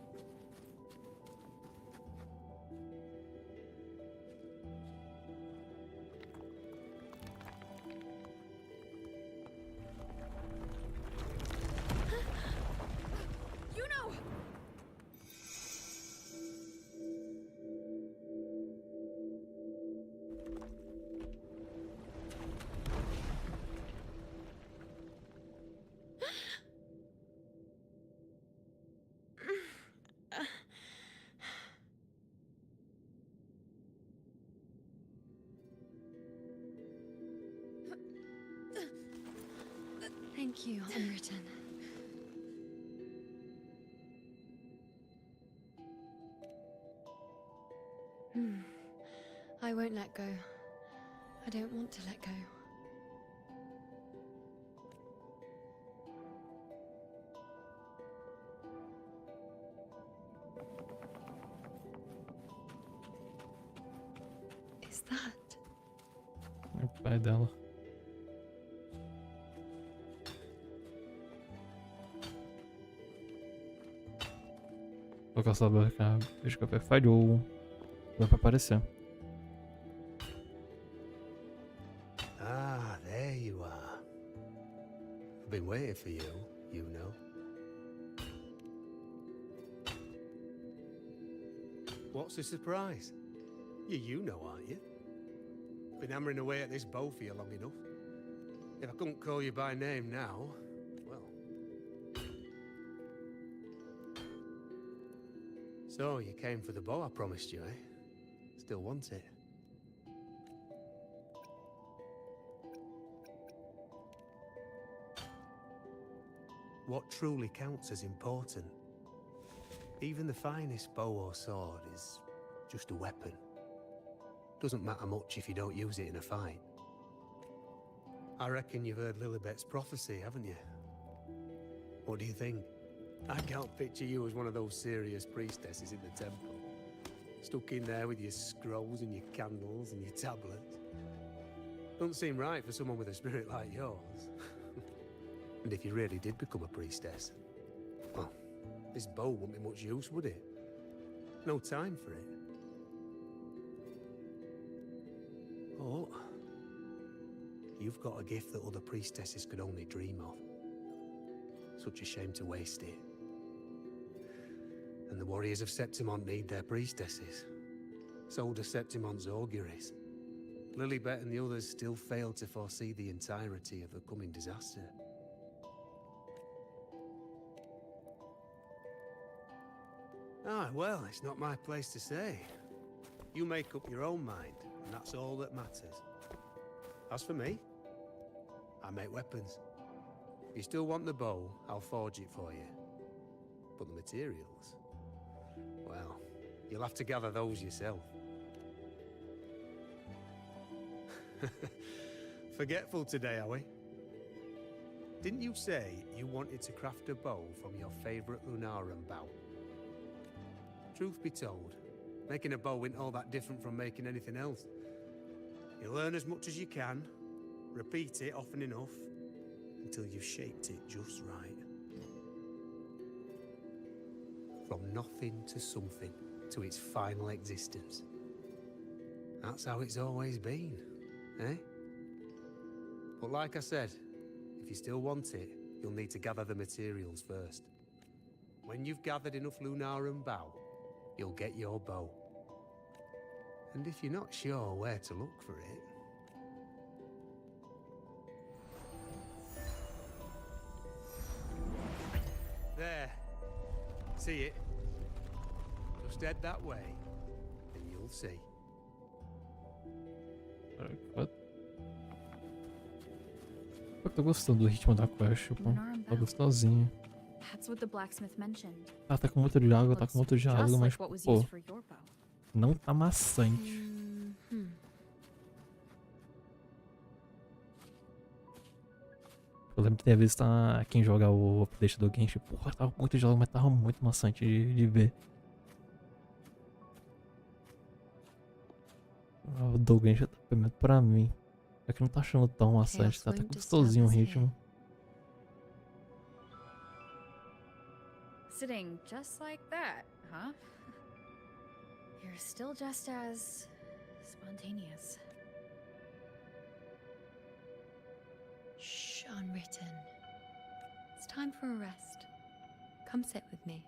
Thank you, Unwritten. I won't let go. I don't want to let go. Is that? É o pai dela. O caçador de café falhou. Vai pra aparecer. Ah, there you are. I've been waiting for you, you know. What's the surprise? You know, aren't you? Been hammering away at this bow for you long enough. If I couldn't call you by name now, well. So, you came for the bow I promised you, eh? Still want it? What truly counts as important? Even the finest bow or sword is just a weapon. Doesn't matter much if you don't use it in a fight. I reckon you've heard Lilibet's prophecy, haven't you? What do you think? I can't picture you as one of those serious priestesses in the temple. Stuck in there with your scrolls and your candles and your tablets. Doesn't seem right for someone with a spirit like yours. And if you really did become a priestess, well, this bow wouldn't be much use, would it? No time for it. Oh, you've got a gift that other priestesses could only dream of. Such a shame to waste it. And the warriors of Septimont need their priestesses. So do Septimont's auguries. Lilibet and the others still failed to foresee the entirety of the coming disaster. Ah, well, it's not my place to say. You make up your own mind, and that's all that matters. As for me, I make weapons. If you still want the bow, I'll forge it for you. But the materials, well, you'll have to gather those yourself. Forgetful today, are we? Didn't you say you wanted to craft a bow from your favorite Lunarum bow? Truth be told, making a bow isn't all that different from making anything else. You learn as much as you can, repeat it often enough, until you've shaped it just right. From nothing to something, to its final existence. That's how it's always been, eh? But like I said, if you still want it, you'll need to gather the materials first. When you've gathered enough Lunarum bow, you'll get your bow. And if you're not sure where to look for it... There. See it? Just head that way, and you'll see. Eu tô gostando do ritmo da quest, pô. Tá gostosinho. That's what the blacksmith mentioned. Tá com muito diálogo, tá com muito diálogo, mas, pô, não tá maçante. Eu lembro que tem vezes tá quem joga o update do Genshin, porra, tava com muito diálogo, mas tava muito maçante de ver. O do Genshin tá pelo menos pra mim. É que não tá achando tão maçante, tá até gostosinho o ritmo. Sitting just like that, huh? You're still just as spontaneous. Shh, Unwritten. It's time for a rest. Come sit with me.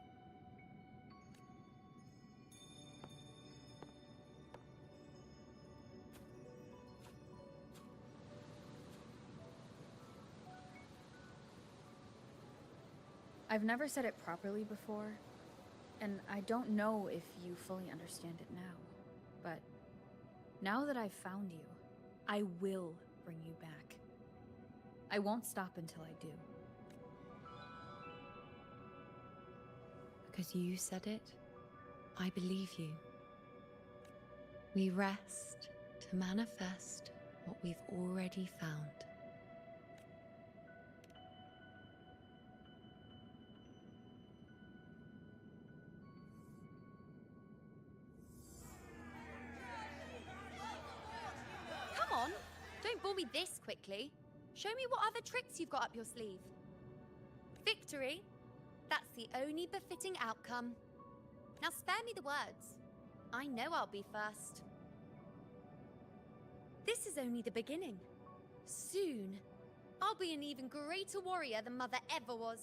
I've never said it properly before, and I don't know if you fully understand it now, but now that I've found you, I will bring you back. I won't stop until I do. Because you said it, I believe you. We rest to manifest what we've already found. Come on, don't bore me this quickly. Show me what other tricks you've got up your sleeve. Victory? That's the only befitting outcome. Now spare me the words. I know I'll be first. This is only the beginning. Soon, I'll be an even greater warrior than Mother ever was.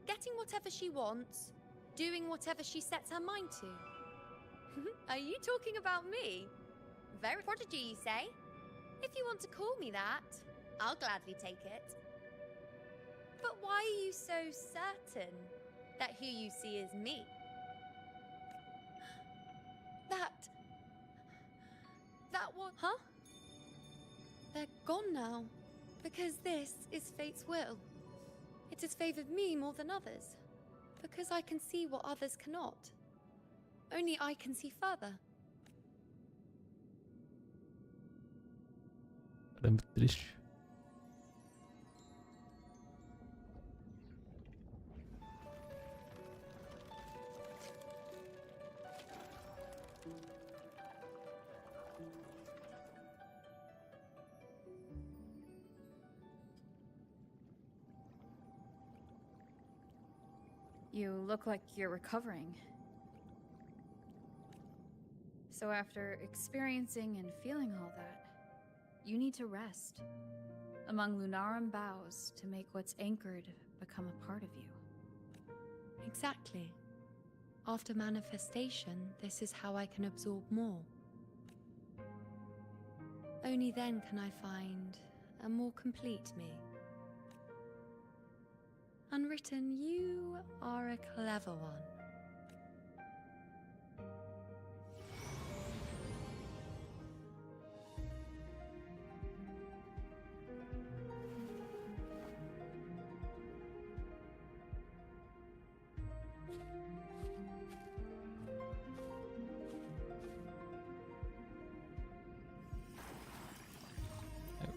Getting whatever she wants, doing whatever she sets her mind to. Are you talking about me? Very prodigy, you say? If you want to call me that, I'll gladly take it. But why are you so certain that who you see is me? That one, huh? They're gone now, because this is fate's will. It has favored me more than others, because I can see what others cannot. Only I can see further. É muito triste. You look like you're recovering. So after experiencing and feeling all that, you need to rest among Lunarum boughs to make what's anchored become a part of you. Exactly. After manifestation, this is how I can absorb more. Only then can I find a more complete me. Unwritten, you are a clever one.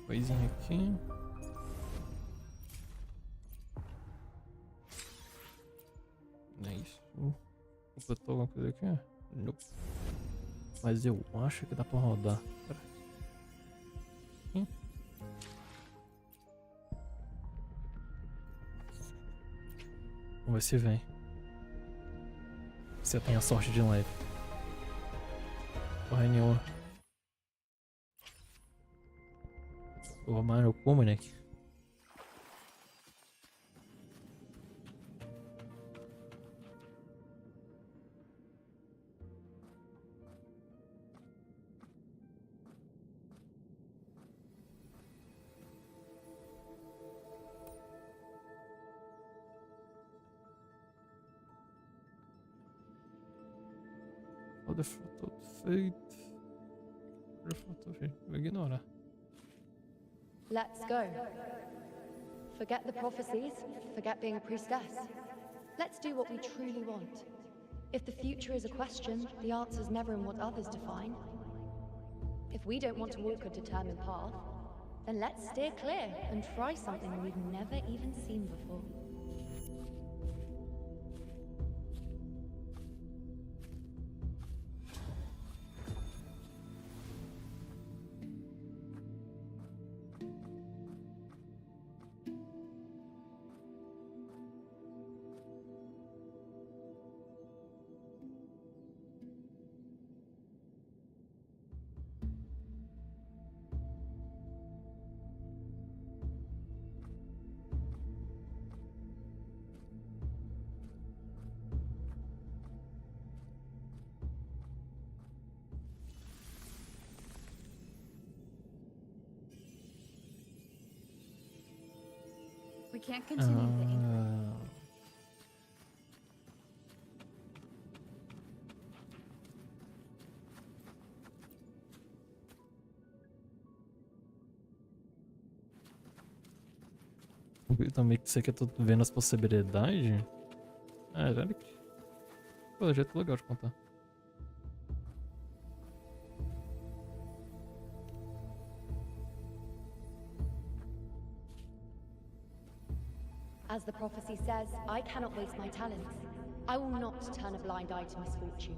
Coisinha aqui. Não é isso. Completou alguma coisa aqui? Nope. Mas eu acho que dá pra rodar. Pera. Vamos ver se vem. Se eu tenho a sorte de leve. Porra nenhuma. Ô, mano, como, moleque? default feito. Default feito. Vou ignorar. Let's go. Forget the prophecies, forget being a priestess. Let's do what we truly want. If the future is a question, the answer's never in what others define. If we don't want to walk a determined path, then let's steer clear and try something we've never even seen before. We can't continue the inquiry. Então meio que isso aqui eu tô vendo as possibilidades. Ah, já que. Projeto legal de contar. As the prophecy says, I cannot waste my talents. I will not turn a blind eye to misfortune.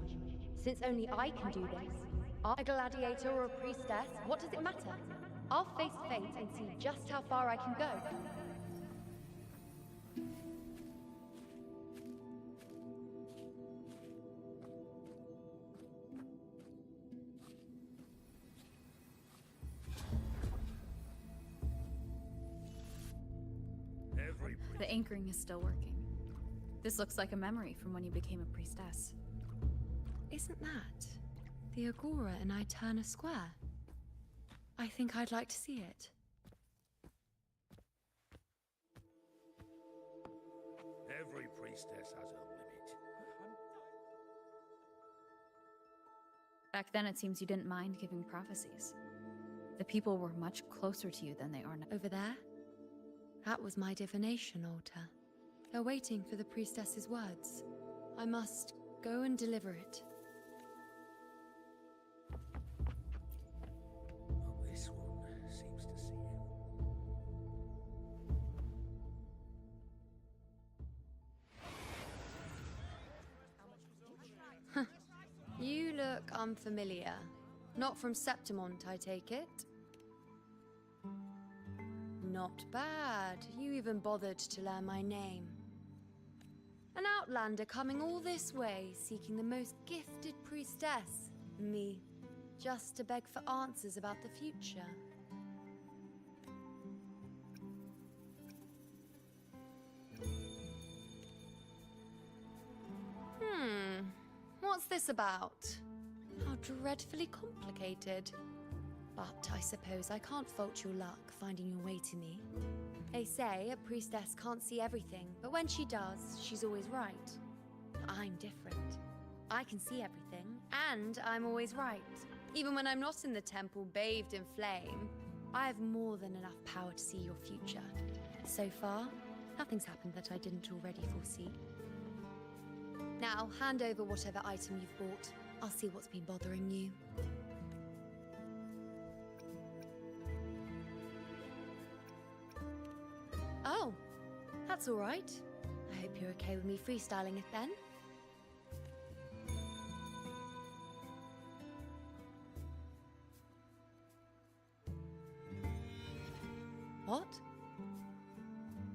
Since only I can do this, a gladiator or a priestess, what does it matter? I'll face fate and see just how far I can go. The anchoring is still working. This looks like a memory from when you became a priestess. Isn't that the Agora in Eterna Square? I think I'd like to see it. Every priestess has a limit. Back then, it seems you didn't mind giving prophecies. The people were much closer to you than they are now. Over there? That was my divination altar. They're waiting for the priestess's words. I must go and deliver it. Well, this one seems to see him. You look unfamiliar. Not from Septimont, I take it? Not bad. You even bothered to learn my name. An outlander coming all this way, seeking the most gifted priestess, me, just to beg for answers about the future. What's this about? How dreadfully complicated. But I suppose I can't fault your luck finding your way to me. They say a priestess can't see everything, but when she does, she's always right. I'm different. I can see everything, and I'm always right. Even when I'm not in the temple bathed in flame, I have more than enough power to see your future. So far, nothing's happened that I didn't already foresee. Now, hand over whatever item you've bought. I'll see what's been bothering you. Oh, that's all right. I hope you're okay with me freestyling it then. What?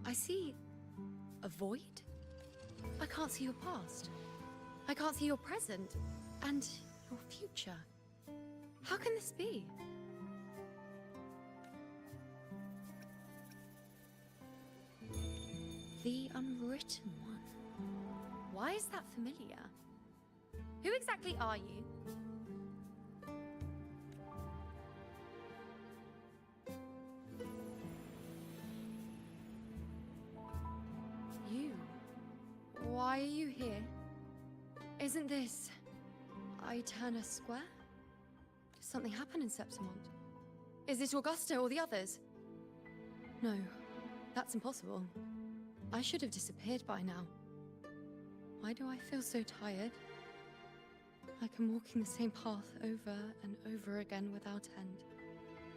I see a void? I can't see your past. I can't see your present and your future. How can this be? The Unwritten One. Why is that familiar? Who exactly are you? You? Why are you here? Isn't this... I turn a square? Does something happen in Septimont? Is it Augusta or the others? No, that's impossible. I should have disappeared by now. Why do I feel so tired? Like I'm walking the same path over and over again without end.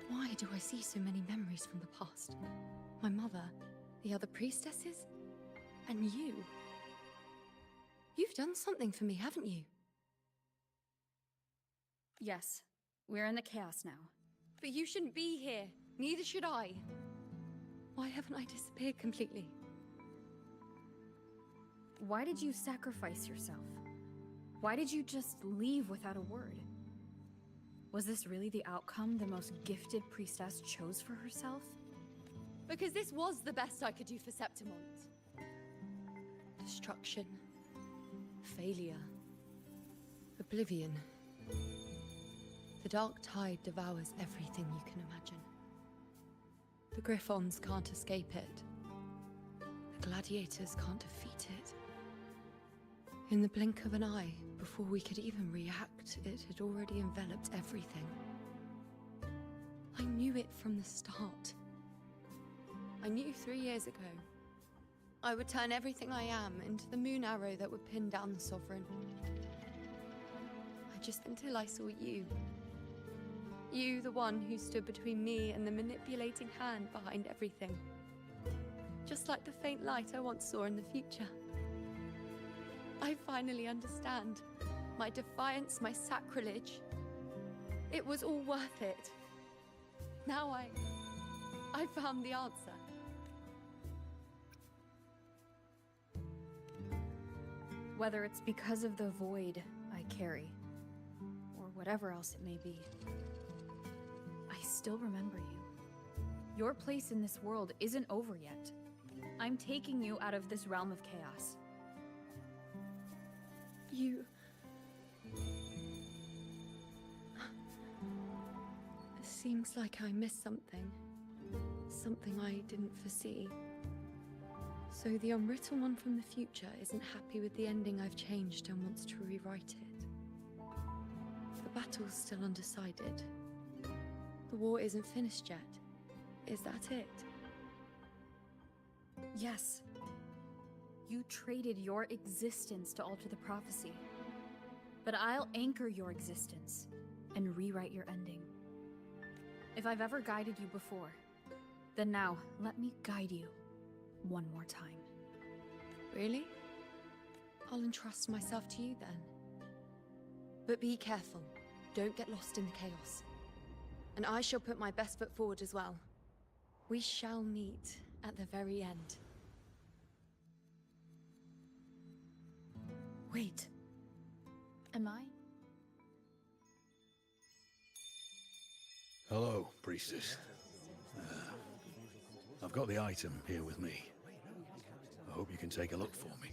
Why do I see so many memories from the past? My mother, the other priestesses, and you. You've done something for me, haven't you? Yes, we're in the chaos now. But you shouldn't be here. Neither should I. Why haven't I disappeared completely? Why did you sacrifice yourself? Why did you just leave without a word? Was this really the outcome the most gifted priestess chose for herself? Because this was the best I could do for Septimont. Destruction. Failure. Oblivion. The dark tide devours everything you can imagine. The Griffons can't escape it. The gladiators can't defeat it. In the blink of an eye, before we could even react, it had already enveloped everything. I knew it from the start. I knew 3 years ago I would turn everything I am into the moon arrow that would pin down the Sovereign. Until I saw you. You, the one who stood between me and the manipulating hand behind everything. Just like the faint light I once saw in the future. I finally understand. My defiance, my sacrilege. It was all worth it. Now I found the answer. Whether it's because of the void I carry, or whatever else it may be, I still remember you. Your place in this world isn't over yet. I'm taking you out of this realm of chaos. You... It seems like I missed something. Something I didn't foresee. So the unwritten one from the future isn't happy with the ending I've changed and wants to rewrite it. The battle's still undecided. The war isn't finished yet. Is that it? Yes. You traded your existence to alter the prophecy. But I'll anchor your existence and rewrite your ending. If I've ever guided you before, then now let me guide you one more time. Really? I'll entrust myself to you then. But be careful. Don't get lost in the chaos. And I shall put my best foot forward as well. We shall meet at the very end. Wait. Am I? Hello, priestess. I've got the item here with me. I hope you can take a look for me.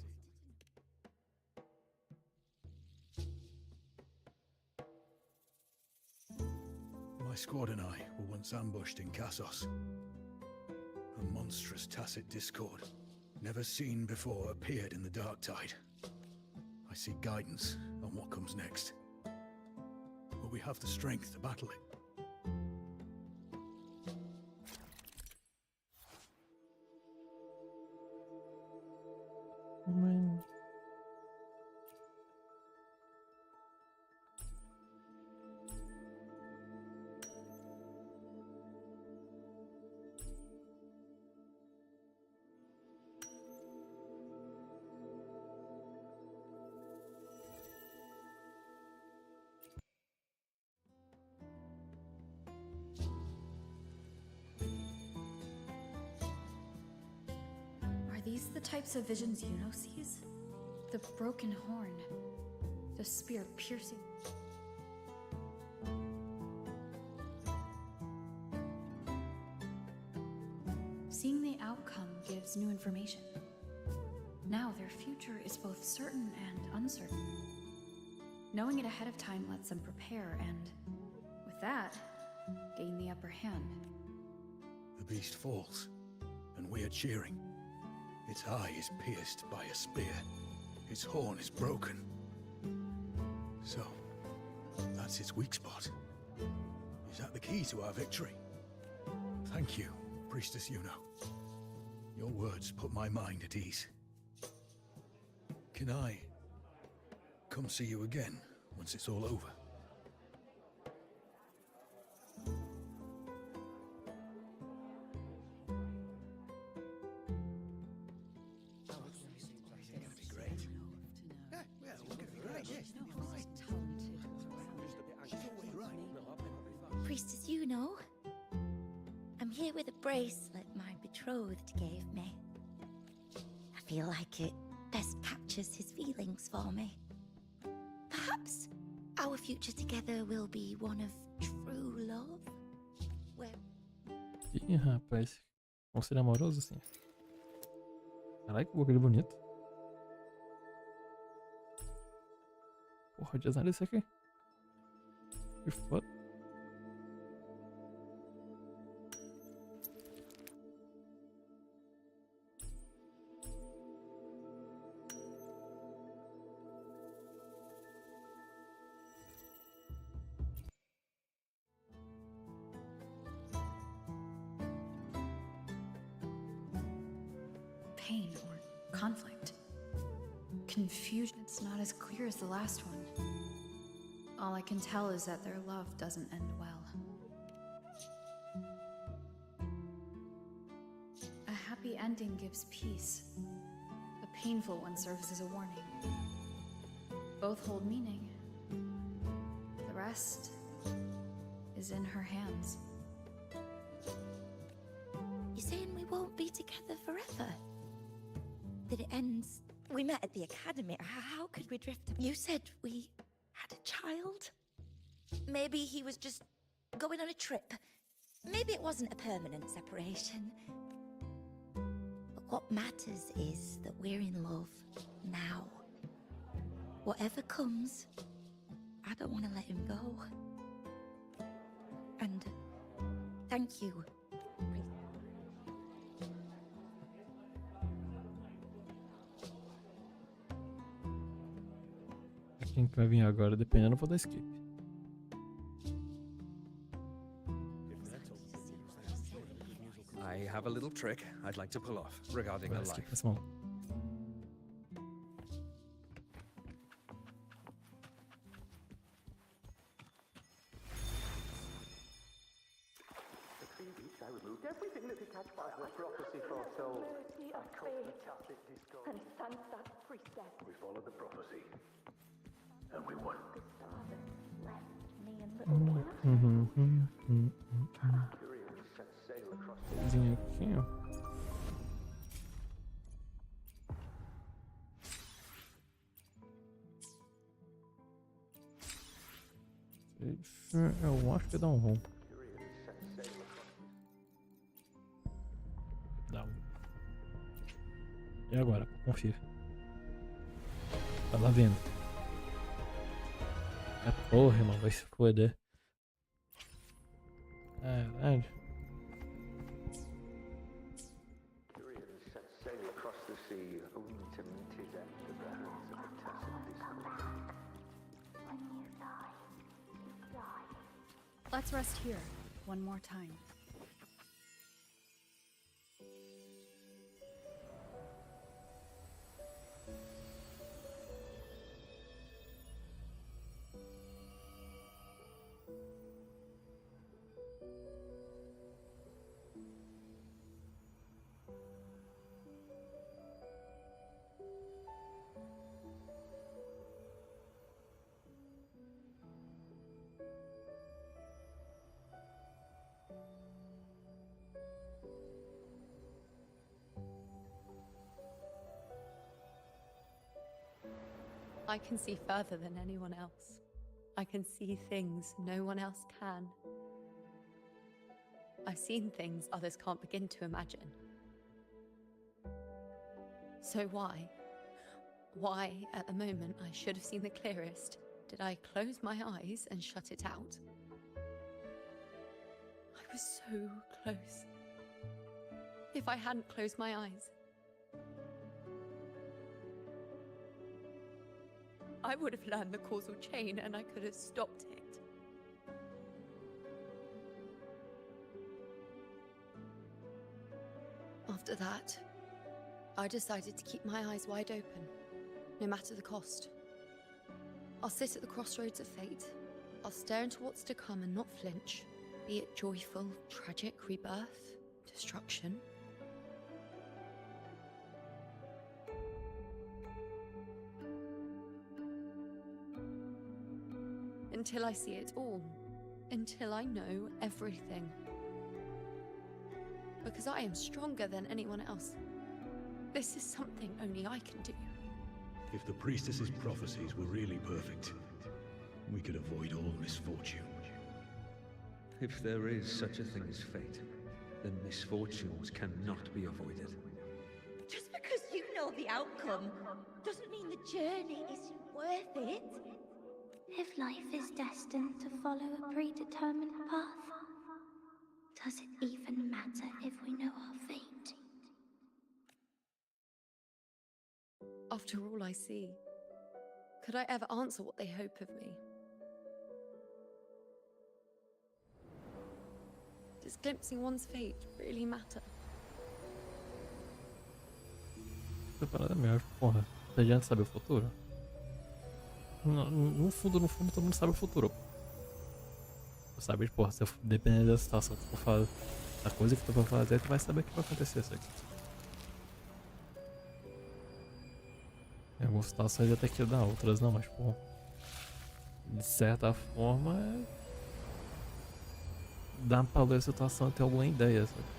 My squad and I were once ambushed in Kassos. A monstrous tacit discord, never seen before, appeared in the dark tide. I seek guidance on what comes next. Will we have the strength to battle it? Are these the types of visions Yuno sees? The broken horn, the spear piercing. Seeing the outcome gives new information. Now their future is both certain and uncertain. Knowing it ahead of time lets them prepare and, with that, gain the upper hand. The beast falls, and we are cheering. Its eye is pierced by a spear. Its horn is broken. So, That's its weak spot. Is that the key to our victory? Thank you, Priestess Yuno. Your words put my mind at ease. Can I come see you again once it's all over? Priestess Yuno, I'm here with a bracelet my betrothed gave me. I feel like it best captures his feelings for me. Perhaps our future together will be one of true love. Where... Ih, rapaz. Vamos ser amorosos assim. Caralho, que bagulho bonito. Porra, design desse aqui. Que foda. Pain or conflict. Confusion. It's not as clear as the last one. All I can tell is that their love doesn't end well. A happy ending gives peace. A painful one serves as a warning. Both hold meaning. The rest is in her hands. You're saying we won't be together forever? That it ends... We met at the academy. How could we drift? You said we had a child? Maybe he was just going on a trip. Maybe it wasn't a permanent separation. But what matters is that we're in love now. Whatever comes, I don't want to let him go. And thank you. Quem que vai vir agora, dependendo, eu vou dar skip. I have a little trick I'd like to pull off regarding a life. Esse maluco. The 3 weeks I removed everything that attached by the prophecy foretold. I cut the tacit discord. And Sansa, priestess. We followed the prophecy. And we won. Left me and little Kira. Tyrion set sail across Aqui, ó. Eu acho que dá um rom. Dá um. E agora? Confia. Tá lá vendo. É porra, irmão. Vai se foder. Caralho. Tyrion set sail across the sea, only to meet his end at the hands of the tacit discord. When you die, you die. Let's rest here one more time. I can see further than anyone else. I can see things no one else can. I've seen things others can't begin to imagine. So why at the moment I should have seen the clearest, did I close my eyes and shut it out? I was so close. If I hadn't closed my eyes, I would have learned the causal chain and I could have stopped it. After that, I decided to keep my eyes wide open, no matter the cost. I'll sit at the crossroads of fate. I'll stare into what's to come and not flinch, be it joyful, tragic, rebirth, destruction. Until I see it all. Until I know everything. Because I am stronger than anyone else. This is something only I can do. If the priestess's prophecies were really perfect, we could avoid all misfortune. If there is such a thing as fate, then misfortunes cannot be avoided. Just because you know the outcome doesn't mean the journey isn't worth it. If life is destined to follow a predetermined path, does it even matter if we know our fate? After all I see, could I ever answer what they hope of me? Does glimpsing one's fate really matter? Essa parada é melhor, porra. Se adianta saber o futuro? No fundo, todo mundo sabe o futuro. Sabe, porra, se eu, dependendo da situação que tu for fazer, da coisa que tu for fazer, tu vai saber o que vai acontecer isso aqui. Em algumas situações até que dá, outras não, mas pô, de certa forma dá pra ler a situação e ter alguma ideia, sabe?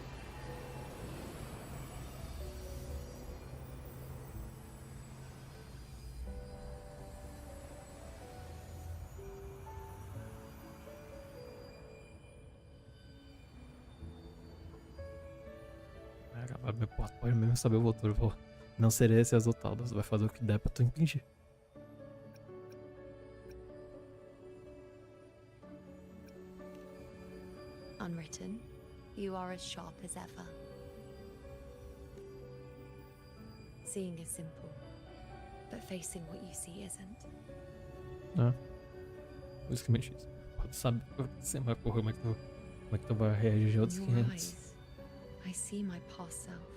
Pode mesmo saber o futuro, pô. Não seria esse resultado, você vai fazer o que der pra tu impedir. Unwritten, you are as sharp as ever. Seeing is simple, but facing what you see isn't. É. Basicamente isso. Pode saber o que vai acontecer, mas porra, como é que tu vai reagir de outros 500? I see my past self.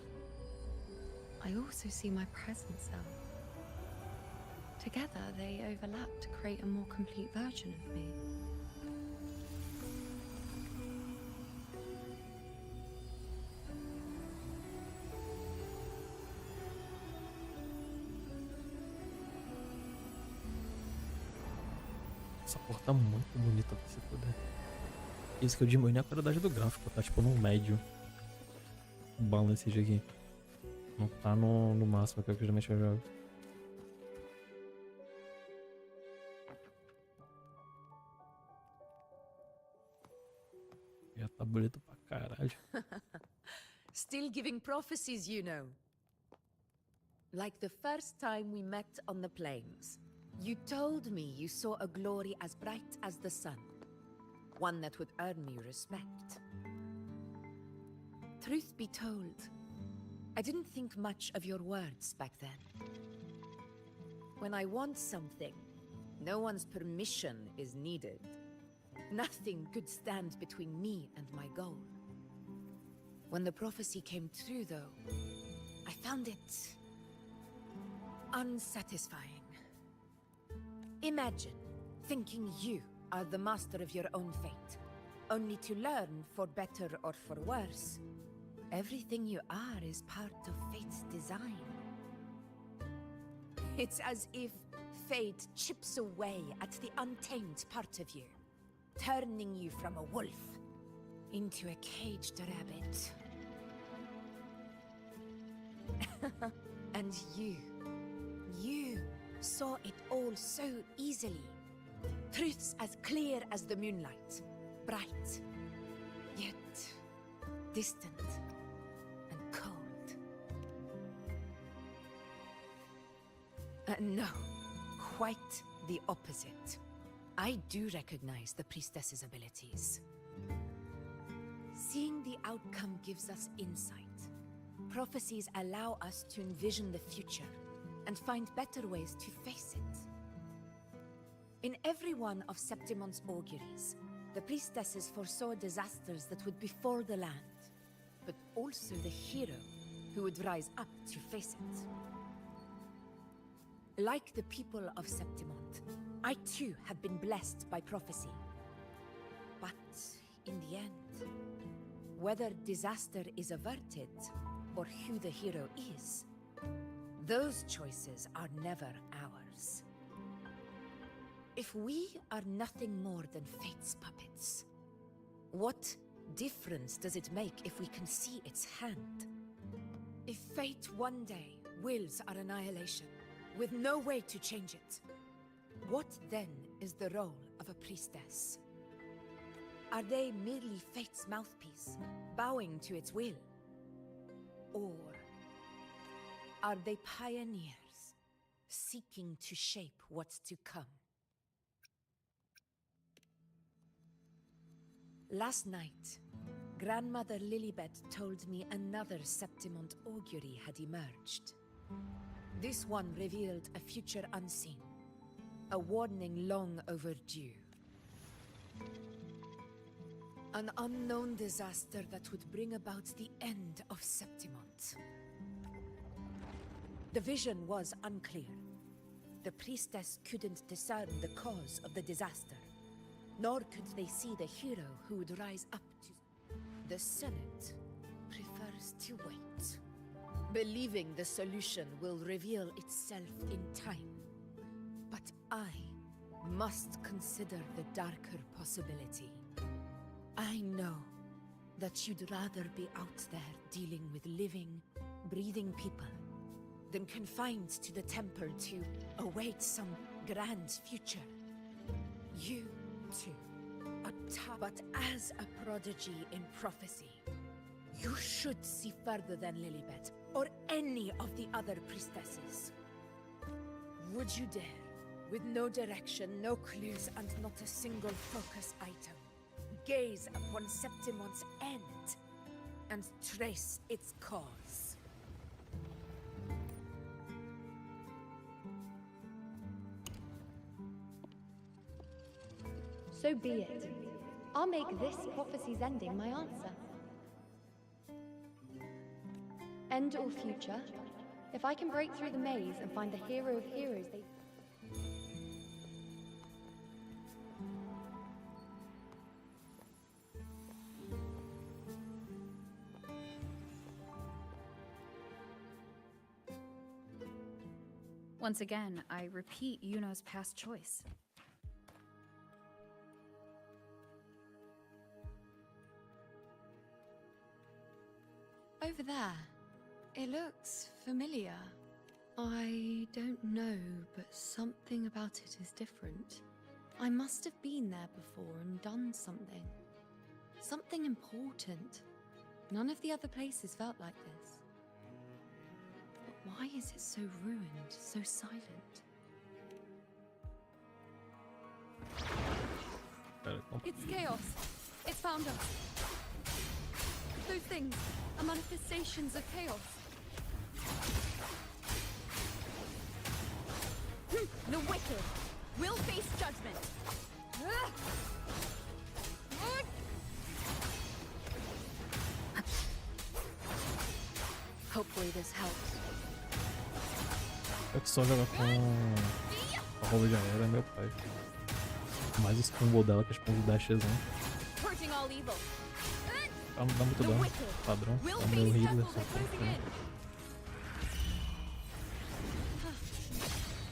I also see my present self. Together, they overlap to create a more complete version of me. Essa porra tá muito bonita pra se poder. Isso que eu diminui a qualidade do gráfico, tá tipo no médio. O balance aqui. Não tá no máximo que eu geralmente jogo. Já tá bonito pra caralho. Still giving prophecies, you know. Like the first time we met on the plains. You told me you saw a glory as bright as the sun. One that would earn me respect. Truth be told, I didn't think much of your words back then. When I want something, no one's permission is needed. Nothing could stand between me and my goal. When the prophecy came true, though, I found it unsatisfying. Imagine thinking you are the master of your own fate, only to learn, for better or for worse, everything you are is part of fate's design. It's as if fate chips away at the untamed part of you, turning you from a wolf into a caged rabbit. And you saw it all so easily. Truths as clear as the moonlight, bright, yet distant and cold. No, quite the opposite. I do recognize the priestess's abilities. Seeing the outcome gives us insight. Prophecies allow us to envision the future and find better ways to face it. In every one of Septimon's auguries, the priestesses foresaw disasters that would befall the land, but also the hero who would rise up to face it. Like the people of Septimont, I too have been blessed by prophecy. But in the end, whether disaster is averted or who the hero is, those choices are never ours. If we are nothing more than fate's puppets, what difference does it make if we can see its hand? If fate one day wills our annihilation, with no way to change it, what then is the role of a priestess? Are they merely fate's mouthpiece, bowing to its will? Or are they pioneers, seeking to shape what's to come? Last night, Grandmother Lilibet told me another Septimont augury had emerged. This one revealed a future unseen, a warning long overdue. An unknown disaster that would bring about the end of Septimont. The vision was unclear. The priestess couldn't discern the cause of the disaster, nor could they see the hero who would rise up to... The Senate prefers to wait, believing the solution will reveal itself in time. But I must consider the darker possibility. I know that you'd rather be out there dealing with living, breathing people than confined to the temple to await some grand future. You too. But as a prodigy in prophecy, you should see further than Lilibet or any of the other priestesses. Would you dare, with no direction, no clues, and not a single focus item, gaze upon Septimont's end and trace its cause? So be it. I'll make this prophecy's ending my answer. End or future, if I can break through the maze and find the hero of heroes they... Once again, I repeat Yuno's past choice. Over there. It looks familiar. I don't know, but something about it is different. I must have been there before and done something. Something important. None of the other places felt like this. But why is it so ruined, so silent? It's chaos. It's found us. Those things are manifestations of chaos. The wicked will face judgment. Hopefully this helps. É que só jogar com a roupa já era, meu pai. Mais os combo dela que as combo dashes, né? Purging all evil. Ela não dá muito dano, padrão. É o meu healer, só que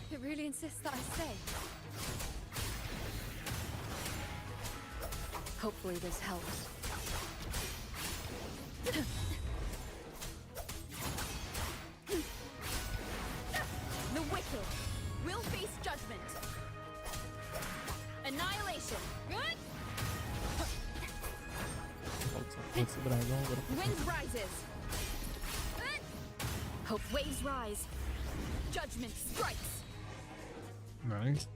It really insists that I stay. Hopefully this helps. The wicked will face judgment. Annihilation. esse dragão agora. Wind rises. Hope waves rise. Judgment strikes. Nice.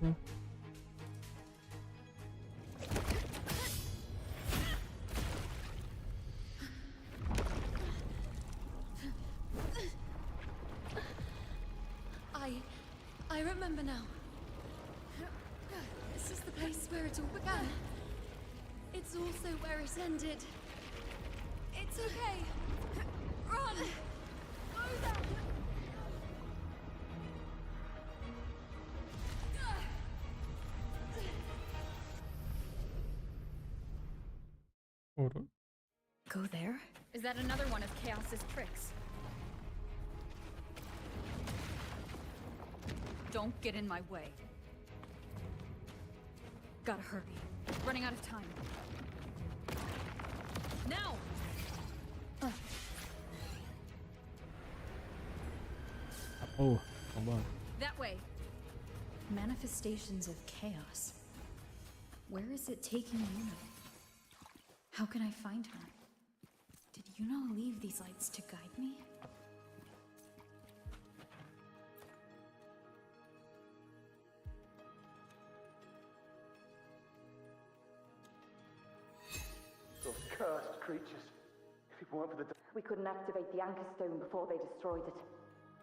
I remember now. This is the place where it all began. It's also where it ended. It's okay. Run! Go there? Is that another one of Chaos's tricks? Don't get in my way. Gotta hurry. Running out of time. Now! Oh, hold on. That way. Manifestations of chaos. Where is it taking Yuno? How can I find her? Did Yuno leave these lights to guide me? Those cursed creatures. If it weren't for the... We couldn't activate the Anchor Stone before they destroyed it.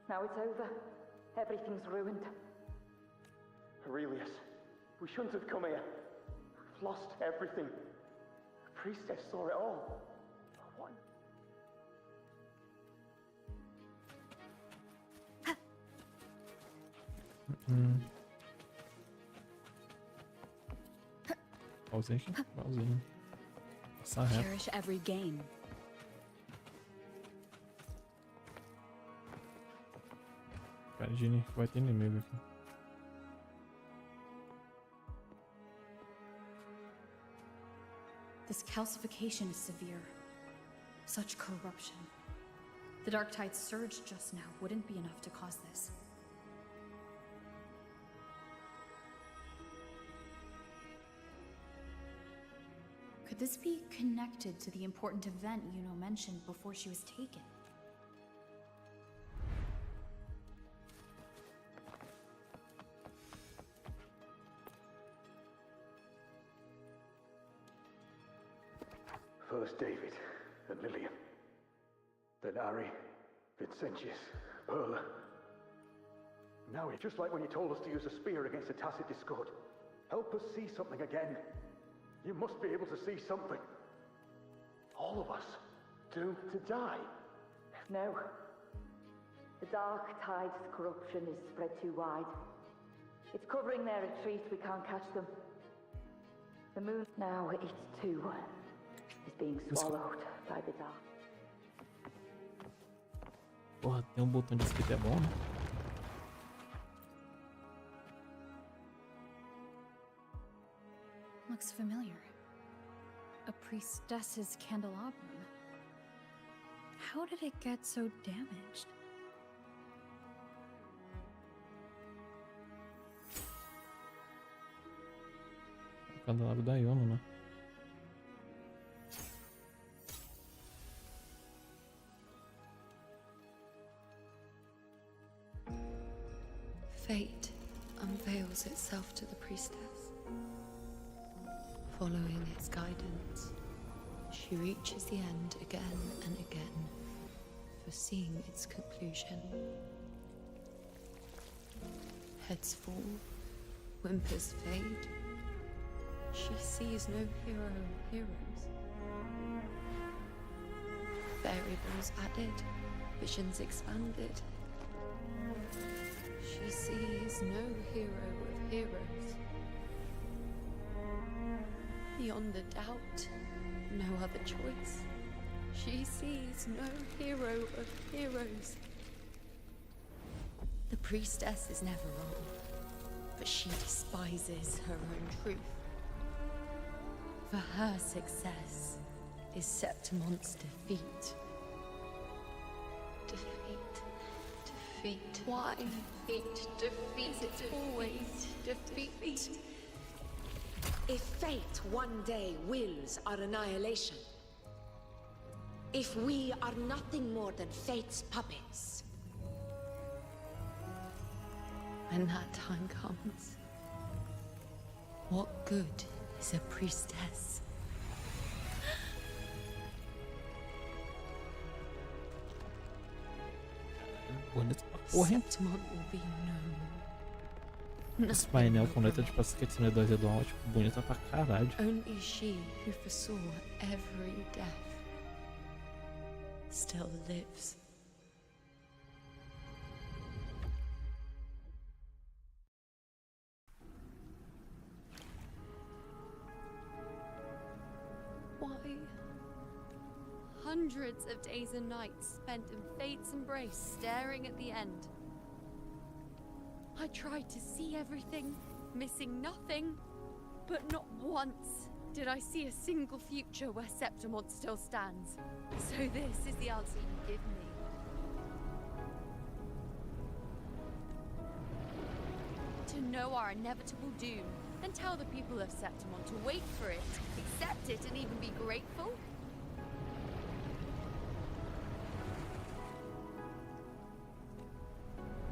Now it's over. Everything's ruined. Aurelius, we shouldn't have come here. We've lost everything. The priestess saw it all. What? Pausation? Pausinho. Passar reto. Cherish every game. Cara, Gini, vai ter inimigo aqui. This calcification is severe. Such corruption. The Dark Tide's surge just now wouldn't be enough to cause this. Could this be connected to the important event Yuno mentioned before she was taken? First David and Lillian. Then Ari, Vincentius, Perla. Now it's just like when you told us to use a spear against a tacit discord. Help us see something again. You must be able to see something. All of us. Doomed to die. No. The Dark Tide's corruption is spread too wide. It's covering their retreat. We can't catch them. The moon now, it too is being swallowed by the dark. Porra, tem botão de escrita, é bom, né? Looks familiar. A priestess's candelabrum. How did it get so damaged? O candelabro da Yuno, né? Fate unveils itself to the priestess. Following its guidance, she reaches the end again and again, foreseeing its conclusion. Heads fall, whimpers fade. She sees no hero or heroes. Variables added, visions expanded. She sees no hero of heroes. Beyond a doubt, no other choice. She sees no hero of heroes. The priestess is never wrong, but she despises her own truth. For her success is Septimon's defeat. Defeat. Why? Defeat. Is it always defeat? If fate one day wills our annihilation, if we are nothing more than fate's puppets, When that time comes, what good is a priestess? Septimon will be known. Esse painel com letra de cutscene 2 do áudio, tipo, bonita pra caralho. Only she who foresaw every death still lives. Hundreds of days and nights spent in fate's embrace, staring at the end. I tried to see everything, missing nothing, but not once did I see a single future where Septimont still stands. So this is the answer you give me. To know our inevitable doom, then tell the people of Septimont to wait for it, accept it, and even be grateful?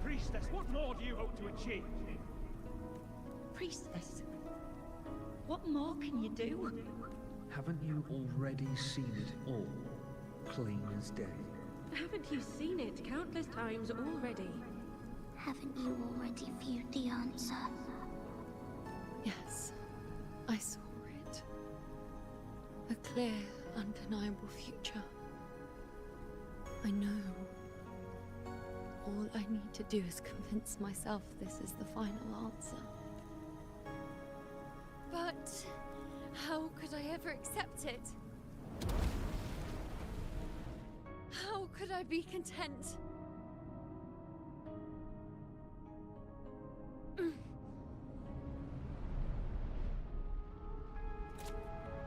Priestess, what more do you hope to achieve? Priestess, what more can you do? Haven't you already seen it all, clean as day? Haven't you seen it countless times already? Haven't you already viewed the answer? Yes, I saw it. A clear, undeniable future. I know. All I need to do is convince myself this is the final answer. But how could I ever accept it? How could I be content?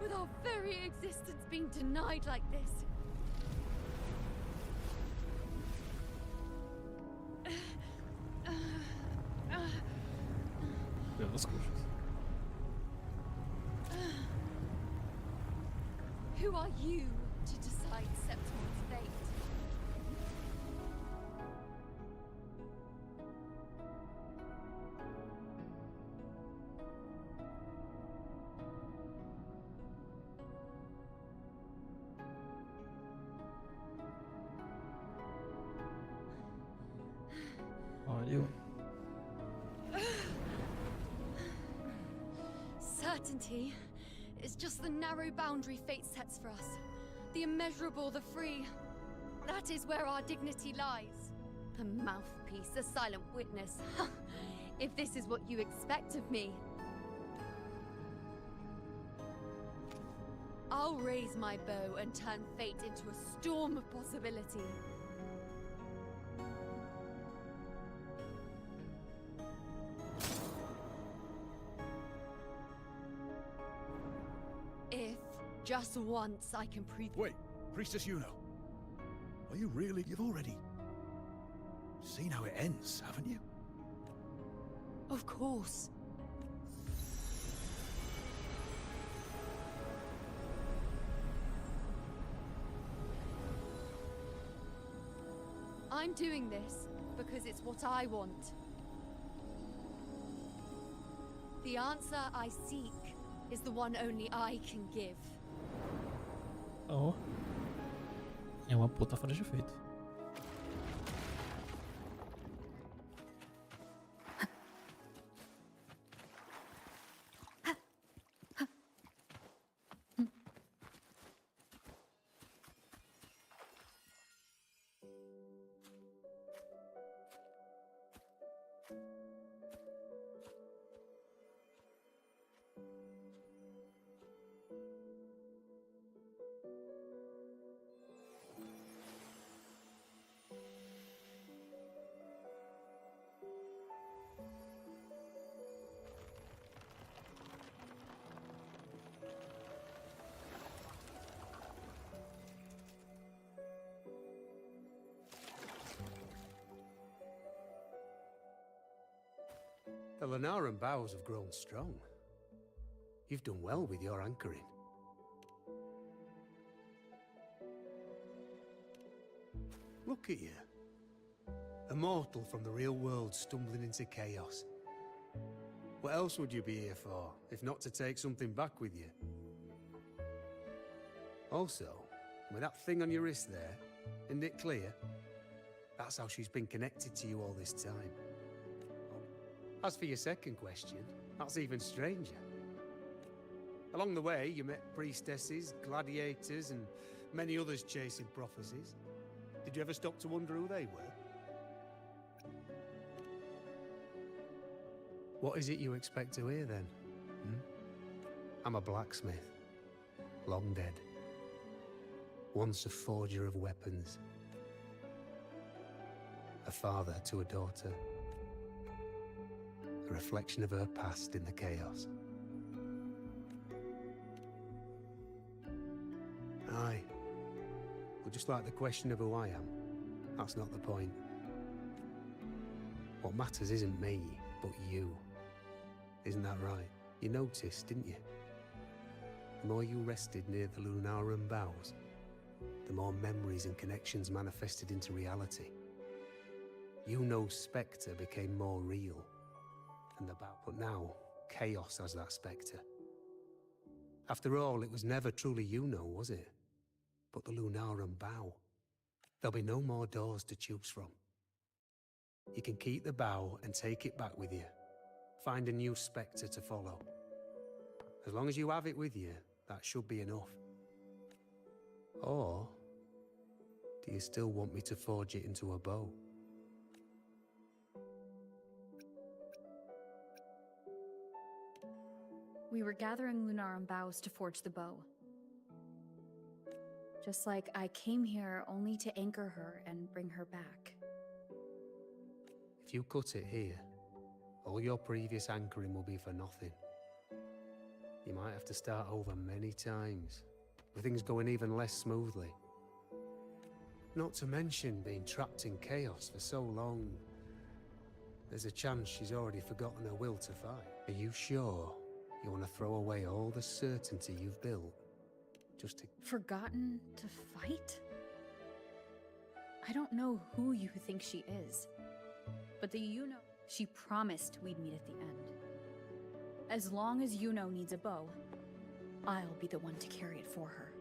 With our very existence being denied like this. Pelas coxas. Who are you to decide Septimon's fate? Olha, Certainty is just the narrow boundary fate sets for us. The immeasurable, the free. That is where our dignity lies. A mouthpiece, a silent witness. If this is what you expect of me. I'll raise my bow and turn fate into a storm of possibility. If just once I can prove— Wait, Priestess Yuno. Are you really? You've already seen how it ends, haven't you? Of course. I'm doing this because it's what I want. The answer I seek is the one only I can give. ó. É uma puta fora de efeito. The Lenaran bows have grown strong. You've done well with your anchoring. Look at you. A mortal from the real world stumbling into chaos. What else would you be here for, if not to take something back with you? Also, with that thing on your wrist there, isn't it clear? That's how she's been connected to you all this time. As for your second question, that's even stranger. Along the way, you met priestesses, gladiators, and many others chasing prophecies. Did you ever stop to wonder who they were? What is it you expect to hear then? I'm a blacksmith. Long dead. Once a forger of weapons. A father to a daughter. A reflection of her past in the chaos. Aye. But just like the question of who I am, that's not the point. What matters isn't me, but you. Isn't that right? You noticed, didn't you? The more you rested near the Lunarum boughs, the more memories and connections manifested into reality. Yuno's spectre became more real, and but now, chaos has that spectre. After all, it was never truly Yuno, was it? But the Lunarum bough. There'll be no more doors to choose from. You can keep the bough and take it back with you. Find a new spectre to follow. As long as you have it with you, that should be enough. Or, do you still want me to forge it into a bow? We were gathering Lunarum boughs to forge the bow. Just like I came here only to anchor her and bring her back. If you cut it here, all your previous anchoring will be for nothing. You might have to start over many times, with things going even less smoothly. Not to mention being trapped in chaos for so long. There's a chance she's already forgotten her will to fight. Are you sure you want to throw away all the certainty you've built, just to... Forgotten to fight? I don't know who you think she is, but the Yuno... She promised we'd meet at the end. As long as Yuno needs a bow, I'll be the one to carry it for her.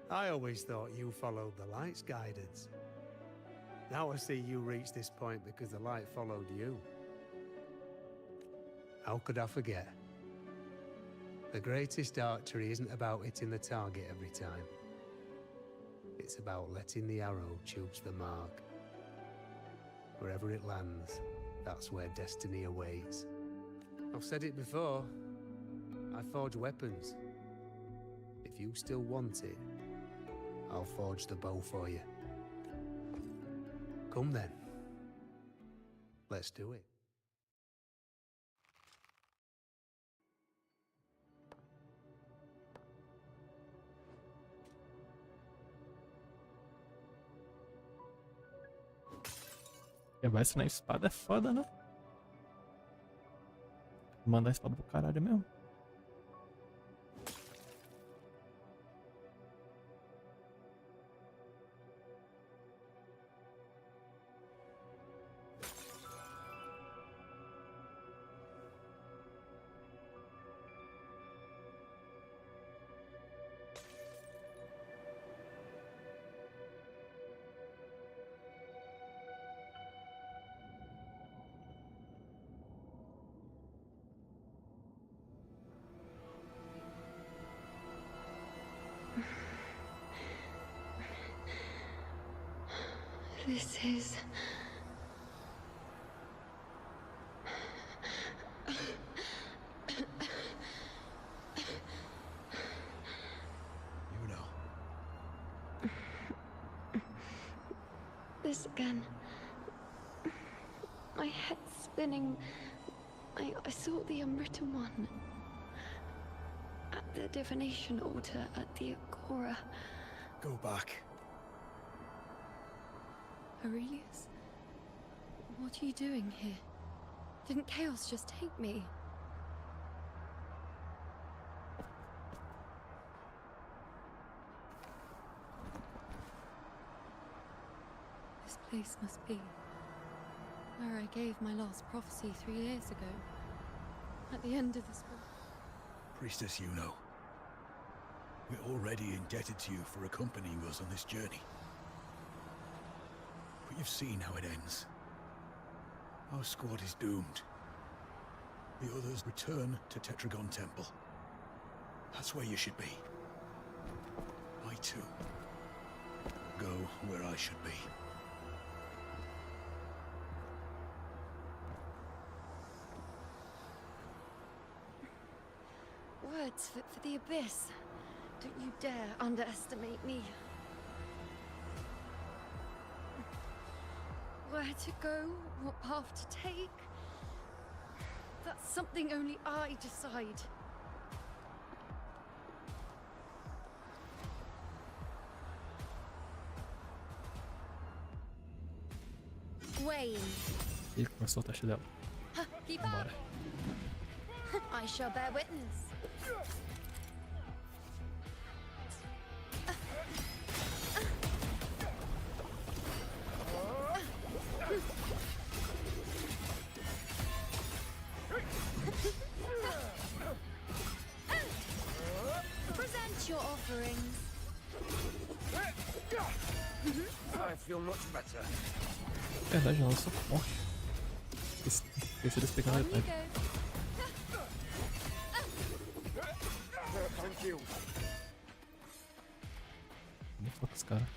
I always thought you followed the light's guidance. Now I see you reached this point because the light followed you. How could I forget? The greatest archery isn't about hitting the target every time. It's about letting the arrow choose the mark. Wherever it lands, that's where destiny awaits. I've said it before. I forge weapons. If you still want it, I'll forge the bow for you. Come then. Let's do it. Vai ser na espada é foda, né? Mandar a espada pro caralho mesmo. This is... This again. My head's spinning. I saw the unwritten one. At the divination altar at the Agora. Go back. Aurelius? What are you doing here? Didn't chaos just take me? This place must be where I gave my last prophecy 3 years ago. At the end of this book. Priestess Yuno. We're already indebted to you for accompanying us on this journey. But you've seen how it ends. Our squad is doomed. The others return to Tetragon Temple. That's where you should be. I too go where I should be. Words for the abyss. Don't you dare underestimate me. Where to go, what path to take, that's something only I decide. Wayne. E começou o teste dela. Keep Vambora. up. I shall bear witness. Present your offerings. I feel much better. Verdade, ela só forte. Esqueci desse pequeno On you detalhe. go. Thank you. Muito foda esse cara.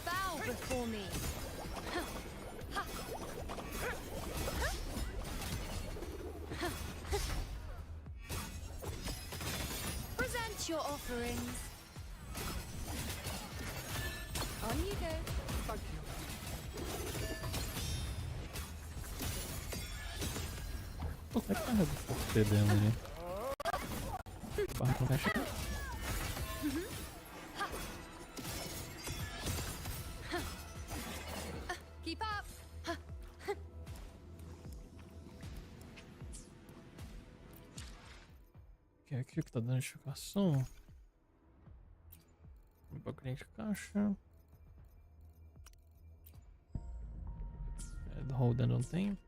Bow before me. Present your offerings. On you go. Thank you. Pô, como é que carrega o forte dela ali? Barra com caixa. Keep up. Que é aqui que tá dando notificação. Um bagulho de caixa. É, do Holden não tem.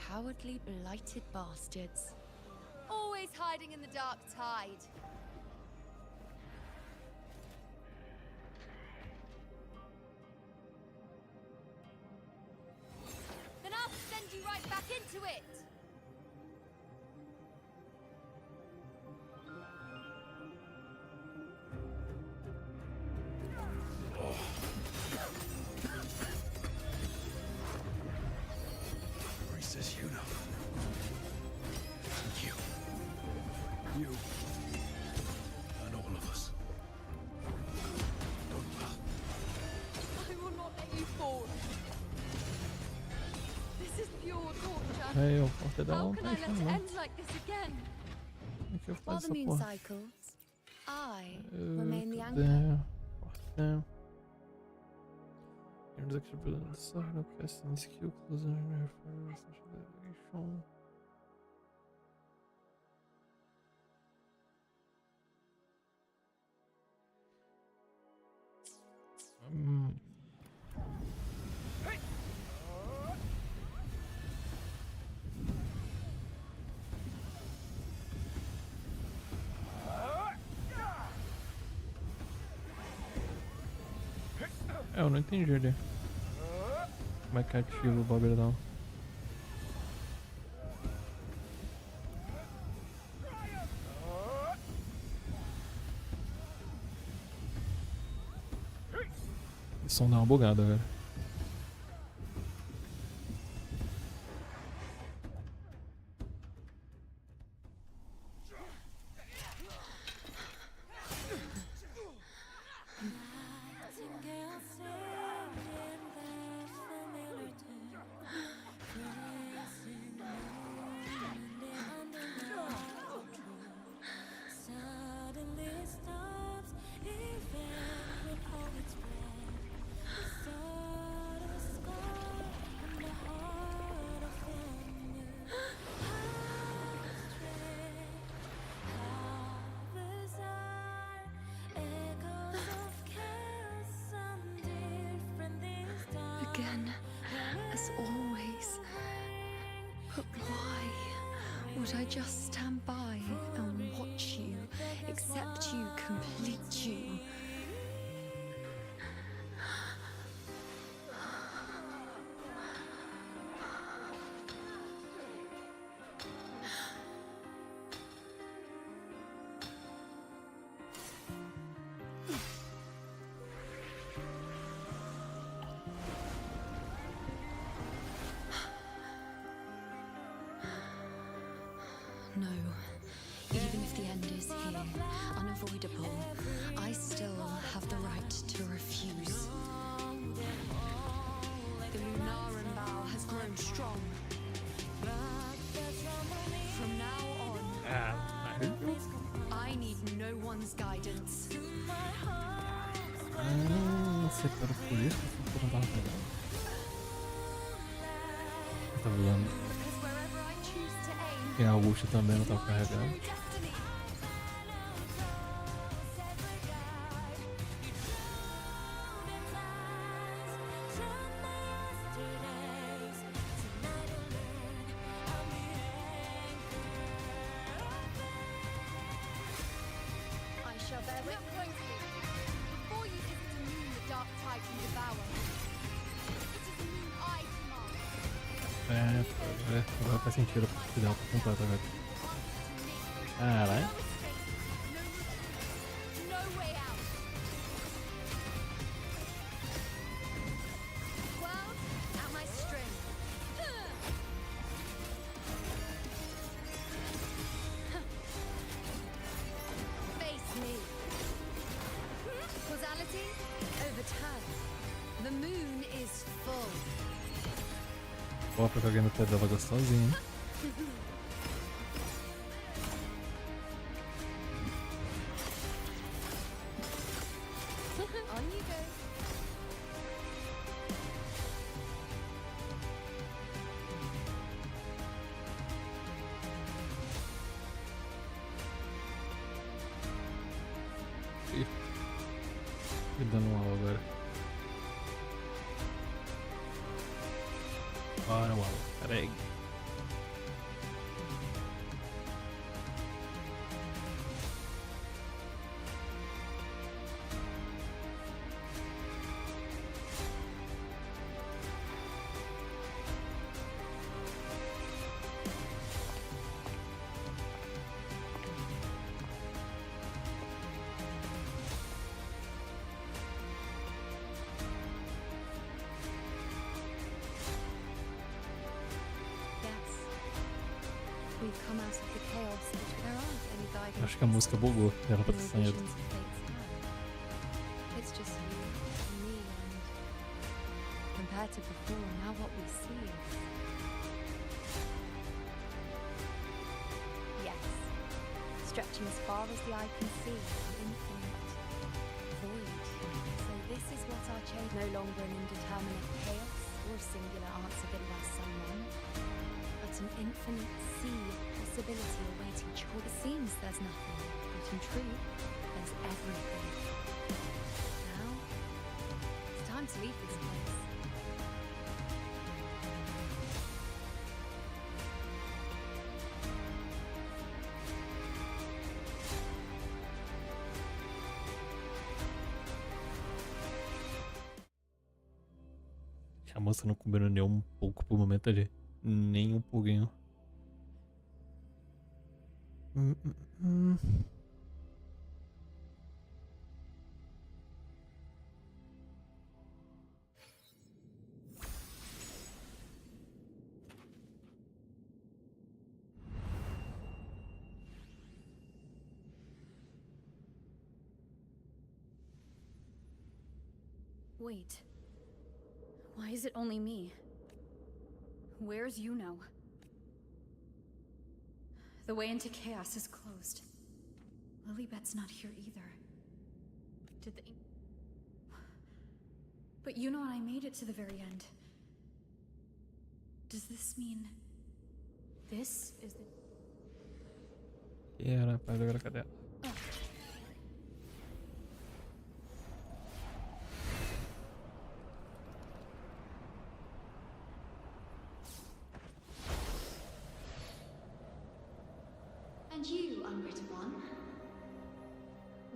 Cowardly, blighted bastards. Always hiding in the dark tide. Then I'll send you right back into it. Priestess Una. Thank you. You. And all of us. Done well. I will not let you fall. This is pure torture. Aí o forte dela How não can tá I let enchendo it não. end like this again? Como é que eu While faço the essa moon porra? cycles, I remain the Cadê? anchor. Forte. Eles aqui de Sarno, casting skill, closing your first navigation. É, eu não entendi ali. Como é que ativa o bagulho não? O som dá uma bugada, velho. Again, as always. But why would I just stand by and watch you, accept you, complete you? No. Even if the end is here, unavoidable, I still have the right to refuse. The Lunaran bow has grown strong. From now on, I need no one's guidance. Você para por isso? Você não tava pegando? Tá voando. Tem Augusto também, não tava carregando. I shall bear with closely. Before you visit a moon the dark tide can devour. It is a moon I command. Agora faz sentido se der pra completo agora. Caralho. No way out. Cloud, at my string. Face me. Causality, overturned. The moon is full. Ó, porque alguém no pé dela gostosinho, hein? On you go. Ih. Me dando um alvo agora. Bora, uau. Peraí. We've come out of the chaos, but there aren't any guiding Acho que a música bugou. Era pra ter saído. visions of fate's hand. It's just you and me, and compared to before, now what we see is... Yes, stretching as far as the eye can see, an infinite void. So this is what our change, no longer an indeterminate chaos or a singular answer given by someone, but an infinite sea of possibility awaiting choice. It seems there's nothing, but in truth, there's everything. Now, it's time to leave this place. A moça não combinou nem um pouco pro momento ali. Nem um pouquinho. Wait. Why is it only me? Where's Yuno? The way into chaos is closed. Lilibet's not here either. Did they... But Yuno and I made it to the very end. Does this mean... This is the... Yeah, rapaz, agora cadê ela? And you, unwritten one,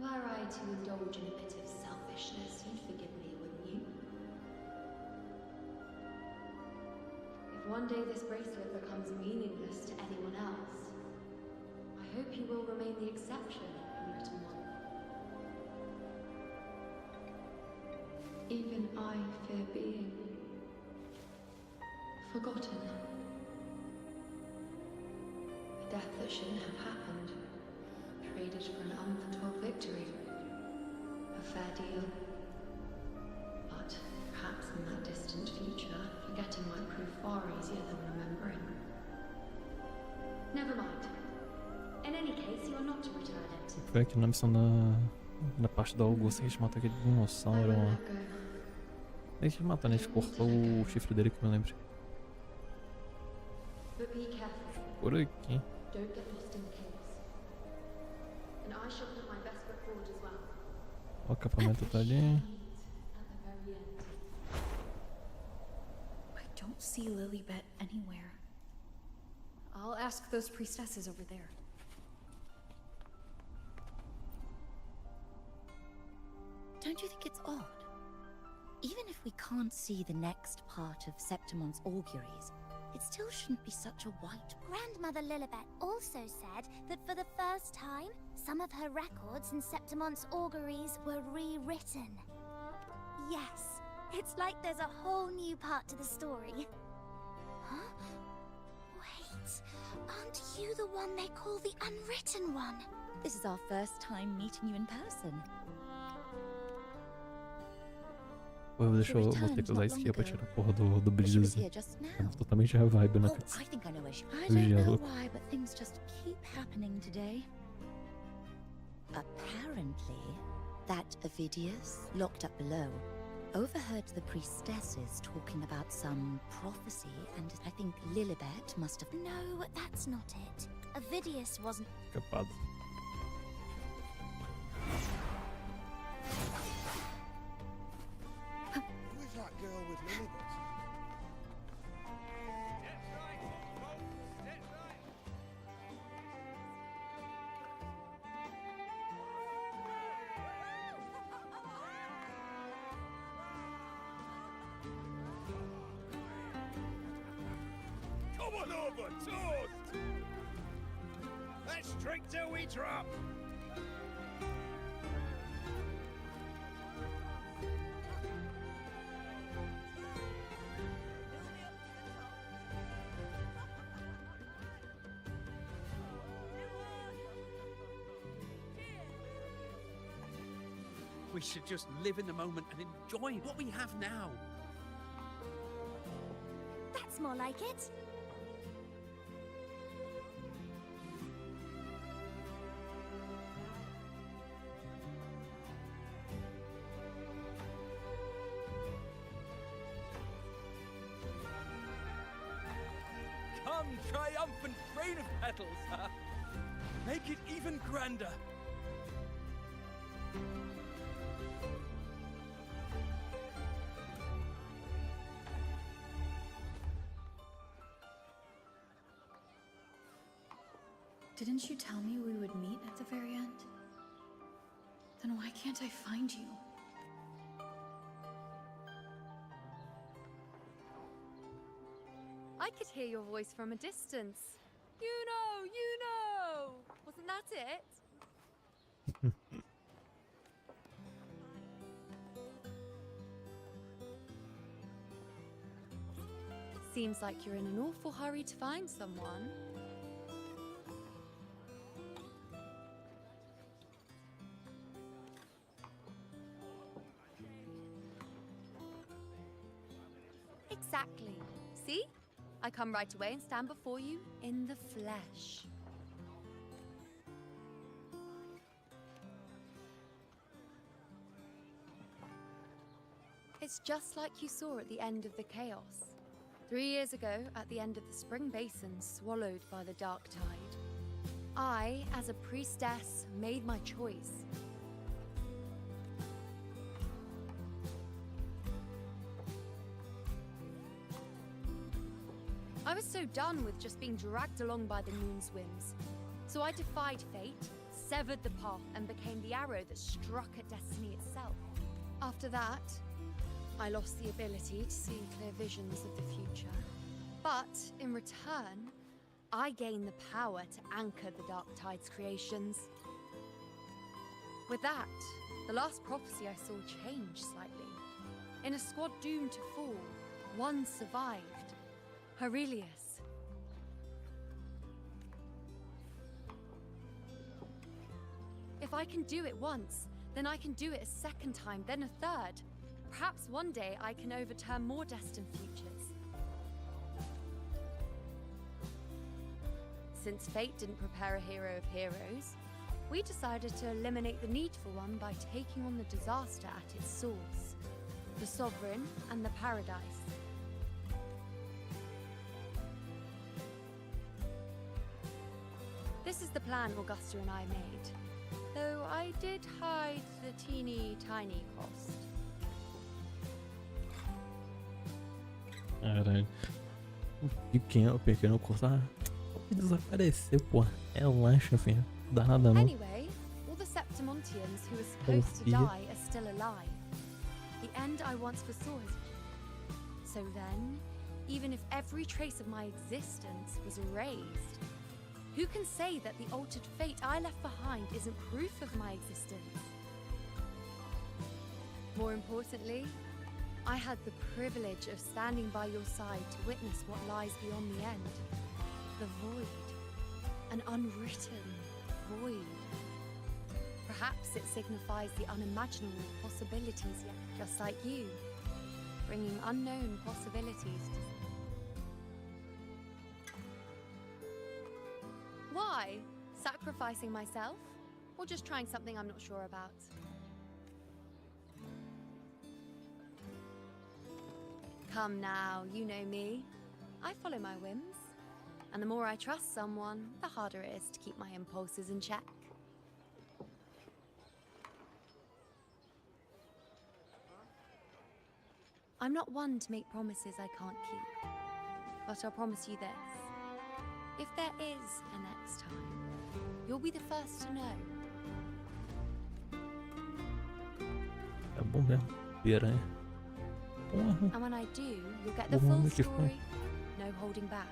were I to indulge in a bit of selfishness, you'd forgive me, wouldn't you? If one day this bracelet becomes meaningless to anyone else, I hope you will remain the exception, unwritten one. Even I fear being forgotten. A death that shouldn't have happened. Traded for an unforetold victory. A fair deal. But perhaps in that distant future, forgetting might prove far easier than remembering. Never mind. In any case, you are not to return it. Foi aqui na missão da parte da Augusta que a gente matou aquele dinossauro lá. A gente matou, né? A gente cortou o chifre dele, que eu me lembro. But be careful. Por aqui. Don't get lost in the caves. And I shall put my best foot forward as well. O acampamento tá ali. At the very end. I don't see Lilibet anywhere. I'll ask those priestesses over there. Don't you think it's odd? Even if we can't see the next part of Septimon's auguries, it still shouldn't be such a white... Grandmother Lilibet also said that for the first time, some of her records in Septimon's auguries were rewritten. Yes, it's like there's a whole new part to the story. Huh? Wait, aren't you the one they call the unwritten one? This is our first time meeting you in person. Pô, vou ter que usar esquia pra tirar a porra do brilhozinho. Totalmente a vibe na cabeça. I don't know why, but things just keep happening today. Apparently, that Avidius, locked up below, overheard the priestesses talking about some prophecy, and I think Lilibet must have... No, that's not it. Avidius wasn't... Capado. That girl with Lilibet. Come on over, toast! Let's drink till we drop! We should just live in the moment and enjoy what we have now. That's more like it. Come, triumphant rain of petals, huh? Make it even grander. Didn't you tell me we would meet at the very end? Then why can't I find you? I could hear your voice from a distance. You know! Wasn't that it? Seems like you're in an awful hurry to find someone. Exactly. See? I come right away and stand before you in the flesh. It's just like you saw at the end of the chaos. 3 years ago, at the end of the spring basin swallowed by the dark tide, I, as a priestess, made my choice. I was so done with just being dragged along by the moon's whims. So I defied fate, severed the path, and became the arrow that struck at destiny itself. After that, I lost the ability to see clear visions of the future. But in return, I gained the power to anchor the Dark Tide's creations. With that, the last prophecy I saw changed slightly. In a squad doomed to fall, one survived. Aurelius. I can do it once, then I can do it a second time, then a third. Perhaps one day I can overturn more destined futures. Since fate didn't prepare a hero of heroes, we decided to eliminate the need for one by taking on the disaster at its source, the Sovereign and the Paradise. This is the plan Augusta and I made, though I did hide the teeny tiny cost. Caralho. Pequeno cortar. Desapareceu, pô. Relaxa, filho. Dá nada não. Anyway, all the Septimontians who were supposed to die are still alive. The end I once foresaw is... So then, even if every trace of my existence was erased, who can say that the altered fate I left behind isn't proof of my existence? More importantly, I had the privilege of standing by your side to witness what lies beyond the end. The void. An unwritten void. Perhaps it signifies the unimaginable possibilities yet, just like you, bringing unknown possibilities to... Why? Sacrificing myself? Or just trying something I'm not sure about? Come now, you know me. I follow my whims. And the more I trust someone, the harder it is to keep my impulses in check. I'm not one to make promises I can't keep. But I'll promise you this. If there is a next time, you'll be the first to know. Tá bom mesmo. Piranha. Porra. And when I do, you'll get the full story. No holding back.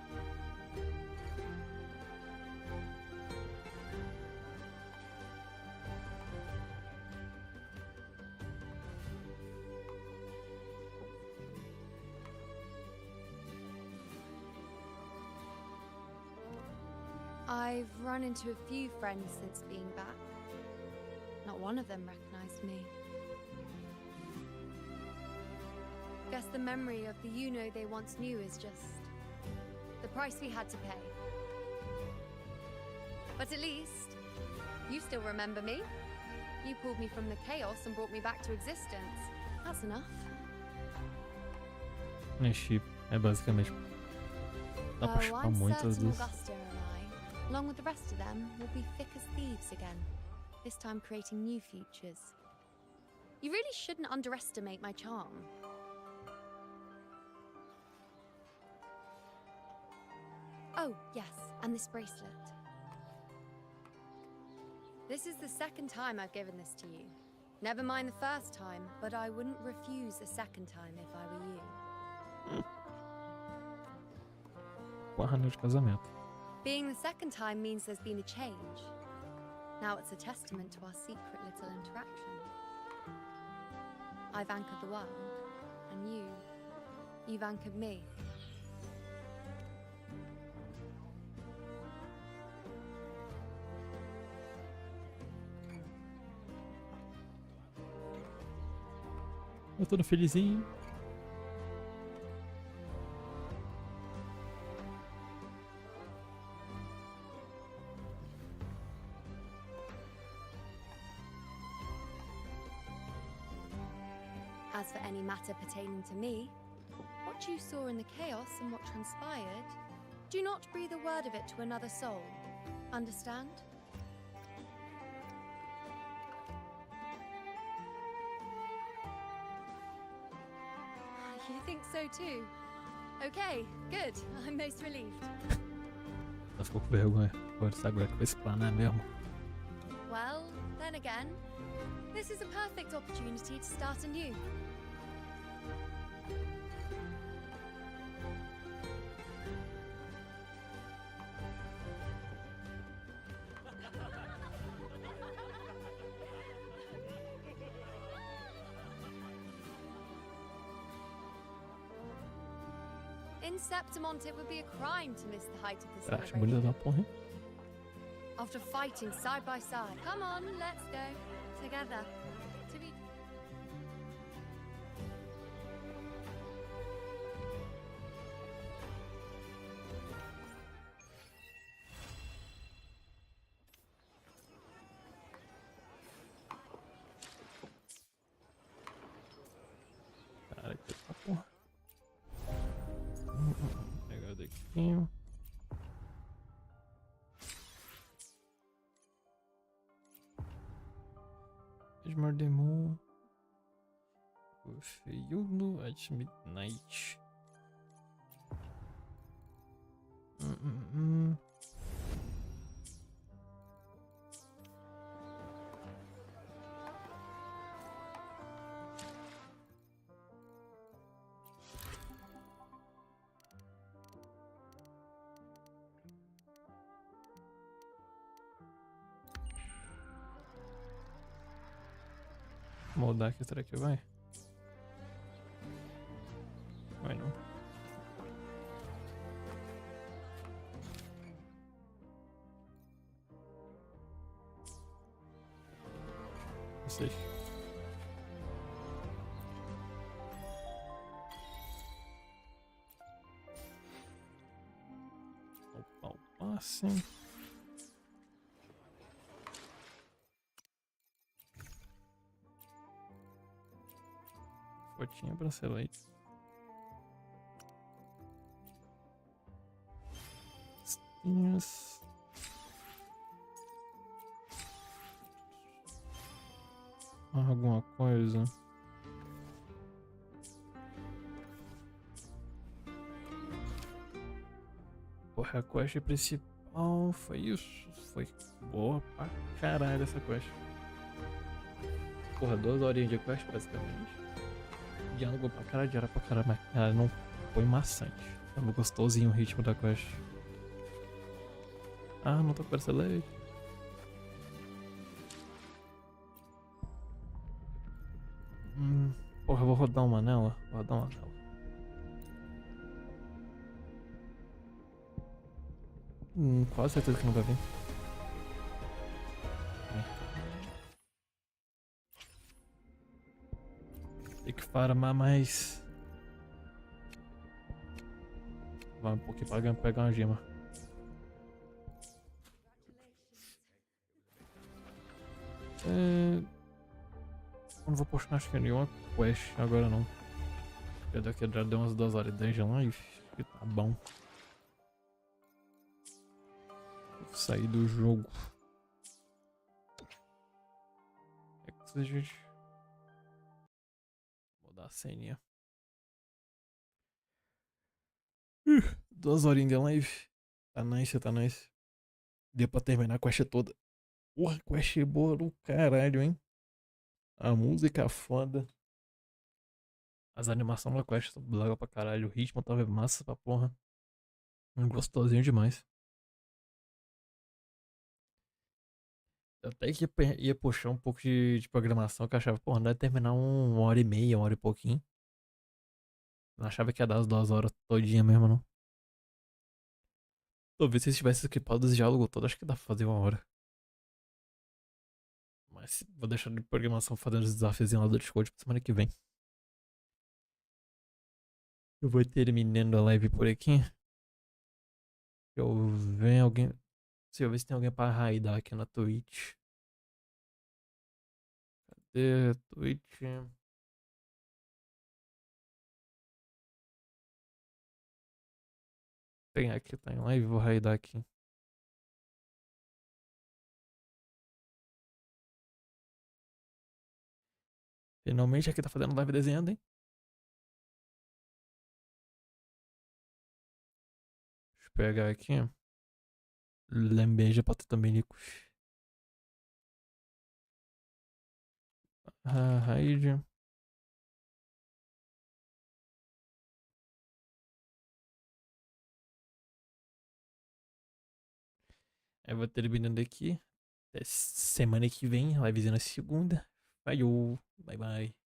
I've run into a few friends since being back. Not one of them recognized me. Guess the memory of the Yuno they once knew is just the price we had to pay. But at least, you still remember me. You pulled me from the chaos and brought me back to existence. That's enough. É basicamente. Dá pra chupar muitas das. Augusta and I, along with the rest of them, will be thick as thieves again. This time creating new futures. You really shouldn't underestimate my charm. Oh, yes, and this bracelet. This is the second time I've given this to you. Never mind the first time, but I wouldn't refuse a second time if I were you. Anel de casamento. Being the second time means there's been a change. Now it's a testament to our secret little interaction. I've anchored the world, and you've anchored me. Eu tô felizinho. As for any matter pertaining to me, what you saw in the chaos and what transpired, do not breathe a word of it to another soul. Understand? You think so too? Okay, good. I'm most relieved. Ela ficou com vergonha. Agora que vai se planar mesmo. Well, then again, this is a perfect opportunity to start anew. In Septimont, it would be a crime to miss the height of the Acho bonita da porra, hein? I'll after fighting side by side. Come on, let's go. Together. To be... Cara, que tá porra. Pegar daqui. Esmordemon. O feiuno at midnight. Mudar aqui, será que vai? Vai não. Não sei. Opa, o passe. Fotinha pra select. Listinhas. Alguma coisa. Porra, a quest principal foi isso. Foi boa pra caralho essa quest. Porra, 2 horinhas de quest basicamente. Diálogo pra caralho, diálogo pra caralho, mas cara, não foi maçante. Tava gostosinho o ritmo da quest. Ah, não tô com essa lei. Porra, eu vou rodar uma nela. Vou rodar uma nela. Quase certeza que não vai vir. Tem que farmar mais. Vai um pouquinho pra pegar uma gema. Eu não vou postar acho que nenhuma quest agora não. Já daqui já deu umas 2 horas de dungeon lá e tá bom. Vou sair do jogo. Gente. Vou dar a senha. 2 horinhas de live. Tá nice, tá nice. Deu pra terminar a quest toda. Porra, quest boa do caralho, hein? A música foda. As animações da quest são legal pra caralho. O ritmo tava massa pra porra. Gostosinho demais. Eu até que ia puxar um pouco de programação que eu achava, porra, não ia terminar 1 hora e meia, 1 hora e pouquinho. Não achava que ia dar as 2 horas todinha mesmo, não. Talvez se tivesse equipado os diálogos todos, acho que dá pra fazer 1 hora. Mas vou deixar de programação fazendo os desafios lá do Discord pra semana que vem. Eu vou terminando a live por aqui. Eu ver alguém. Se eu ver se tem alguém pra raidar aqui na Twitch. Cadê a Twitch? Tem aqui, tá em live, vou raidar aqui. Finalmente aqui tá fazendo live desenhando, hein? Deixa eu pegar aqui. Lembeja pra tu também, Nicos. Raid. Eu vou terminando aqui. Até semana que vem, livezinha na segunda. Bye, bye bye.